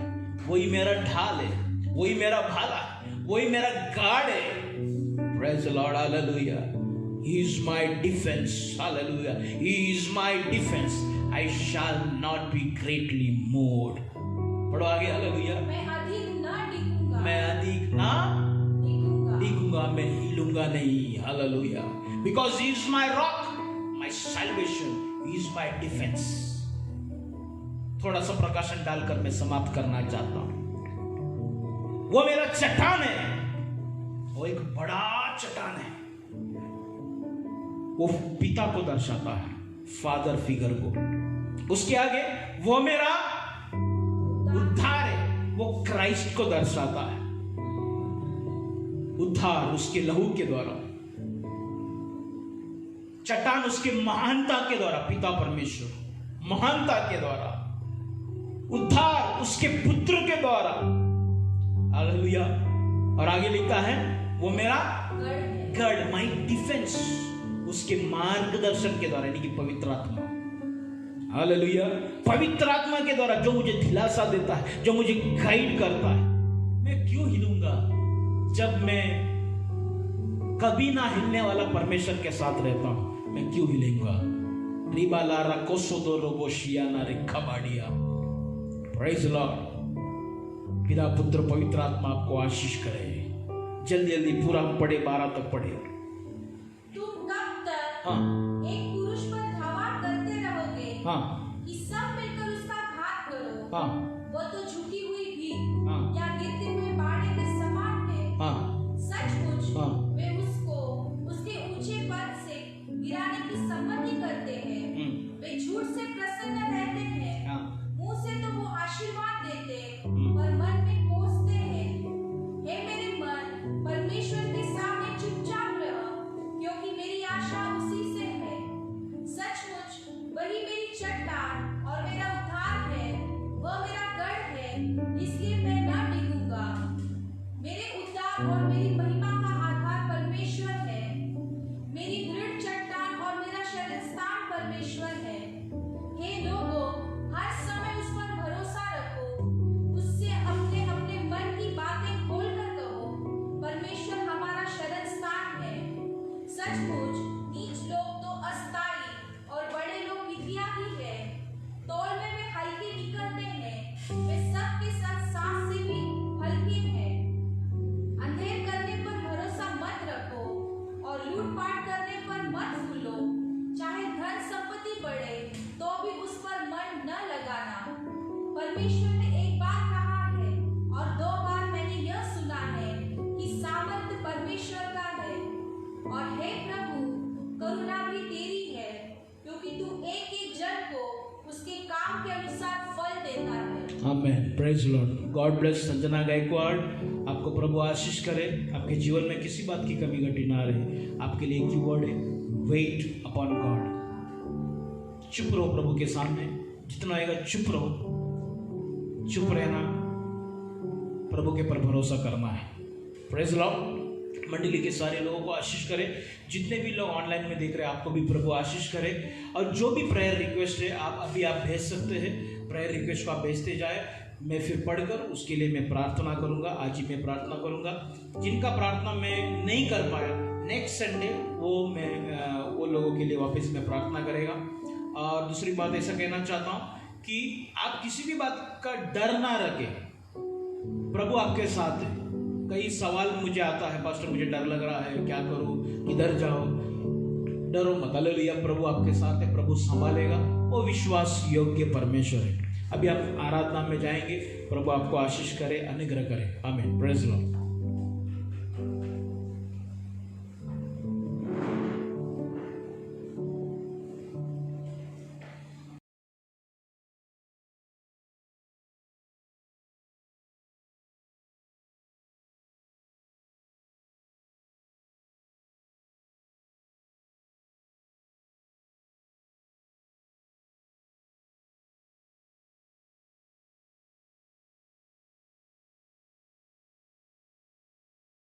वही मेरा ढाल है, वही मेरा भाला, वही मेरा गार्ड है। Praise the lord, hallelujah. He is my defence, hallelujah. He is my defence, I shall not be greatly moved. पढ़ो आगे, हालेलुया। मैं अधिक ना डिगूंगा, मैं अधिक ना डिगूंगा, मैं हिलूंगा नहीं, hallelujah. Because he is my rock, my salvation, he is my defence. थोड़ा सा प्रकाशन डालकर मैं समाप्त करना चाहता हूं। वो मेरा चट्टान है, वो एक बड़ा चट्टान है। वो पिता को दर्शाता है, फादर फिगर को। उसके आगे वो मेरा उद्धार है, वो क्राइस्ट को दर्शाता है। उद्धार उसके लहू के द्वारा, चट्टान उसके महानता के द्वारा, पिता परमेश्वर महानता के द्वारा, उद्धार उसके पुत्र के द्वारा, हालेलुया। और आगे लिखता है वो मेरा गढ़, माय डिफेंस, उसके मार्गदर्शन के द्वारा, यानी कि पवित्र आत्मा, हालेलुया। पवित्र आत्मा के द्वारा जो मुझे दिलासा देता है, जो मुझे गाइड करता है। मैं क्यों हिलूंगा जब मैं कभी ना हिलने वाला परमेश्वर के साथ रहता हूं? मैं क्यों हिलूंगा? रिबा लारा कोसोदो रोबोशिया ना रेखा बाडिया। Praise the lord. पिता पुत्र पवित्र आत्मा आपको आशीष करे। जल्दी जल्दी पूरा पढ़े, 12 तक पढ़े। तुम कब तक हाँ एक पुरुष पर धावा करते रहोगे हाँ कि सब मिलकर उसका घात करो? हाँ वो तो झुकी हुई भी हाँ या गिरते हुए बाड़े के समान है। हाँ सचमुच हाँ वे उसको उसके ऊंचे पद से गिराने की सम्मति करते हैं। वे झूठ से प्रसन्न रहते हैं, हाँ मुंह से तो वो आशीर्वाद देते पर मन में कोसते हैं। हे मेरे मन, परमेश्वर के सामने चुपचाप रह, क्योंकि मेरी आशा उसी से है। सचमुच वही मेरी चट्टान और मेरा उद्धार है, वह मेरा गढ़ है, इसलिए मैं न डिगूंगा। मेरे उद्धार और मेरी महिमा का आधार परमेश्वर है। मेरी दृढ़ चट्टान और मेरा शरण स्थान परमेश्वर है। हे लोगों, हर समय उस पर भरोसा रखो, उससे अपने अपने मन की बातें खोलकर कहो। परमेश्वर हमारा शरण स्थान है। सचमुच नीच लोग तो अस्थायी और बड़े लोग मिथ्या ही है। तौल में वे हल्के निकलते हैं, वे सब के सब सांस से भी हल्के हैं। अंधेर करने पर भरोसा मत रखो और लूटपाट करने पर मत भूलो। चाहे धन संपत्ति बढ़े तो भी उस पर मन न लगाना। परमेश्वर ने एक बार कहा है और 2 बार मैंने यह सुना है कि सामर्थ परमेश्वर का है। और हे प्रभु, करुणा भी तेरी है, क्योंकि तू एक एक जन को उसके काम के अनुसार फल देता है। Amen. Praise lord. God bless Sanjana Gaikwad. आपको प्रभु आशीष करे। आपके जीवन में किसी बात की कमी घटी ना रहे। आपके लिए एक कीवर्ड है, वेट अपॉन गॉड। चुप रहो प्रभु के सामने, जितना आएगा चुप रहो। चुप रहना, प्रभु के पर भरोसा करना है। Praise Lord. मंडली के सारे लोगों को आशीष करे। जितने भी लोग ऑनलाइन में देख रहे हैं, आपको भी प्रभु आशीष करे। और जो भी प्रेयर रिक्वेस्ट है आप भेज सकते हैं। प्रेयर रिक्वेस्ट को आप भेजते जाए, मैं फिर पढ़कर उसके लिए मैं प्रार्थना करूंगा। आज ही मैं प्रार्थना करूंगा। जिनका प्रार्थना मैं नहीं कर पाया, नेक्स्ट संडे वो लोगों के लिए वापस मैं प्रार्थना करेगा। और दूसरी बात ऐसा कहना चाहता हूँ कि आप किसी भी बात का डर ना रखें, प्रभु आपके साथ है। कई सवाल मुझे आता है, पास्टर मुझे डर लग रहा है, क्या करूं, किधर जाओ। डरो मत, हालेलुया, प्रभु आपके साथ है, प्रभु संभालेगा। वो विश्वास योग्य परमेश्वर है। अभी आप आराधना में जाएंगे। प्रभु आपको आशीष करे, अनुग्रह करे। आमीन। Praise the Lord.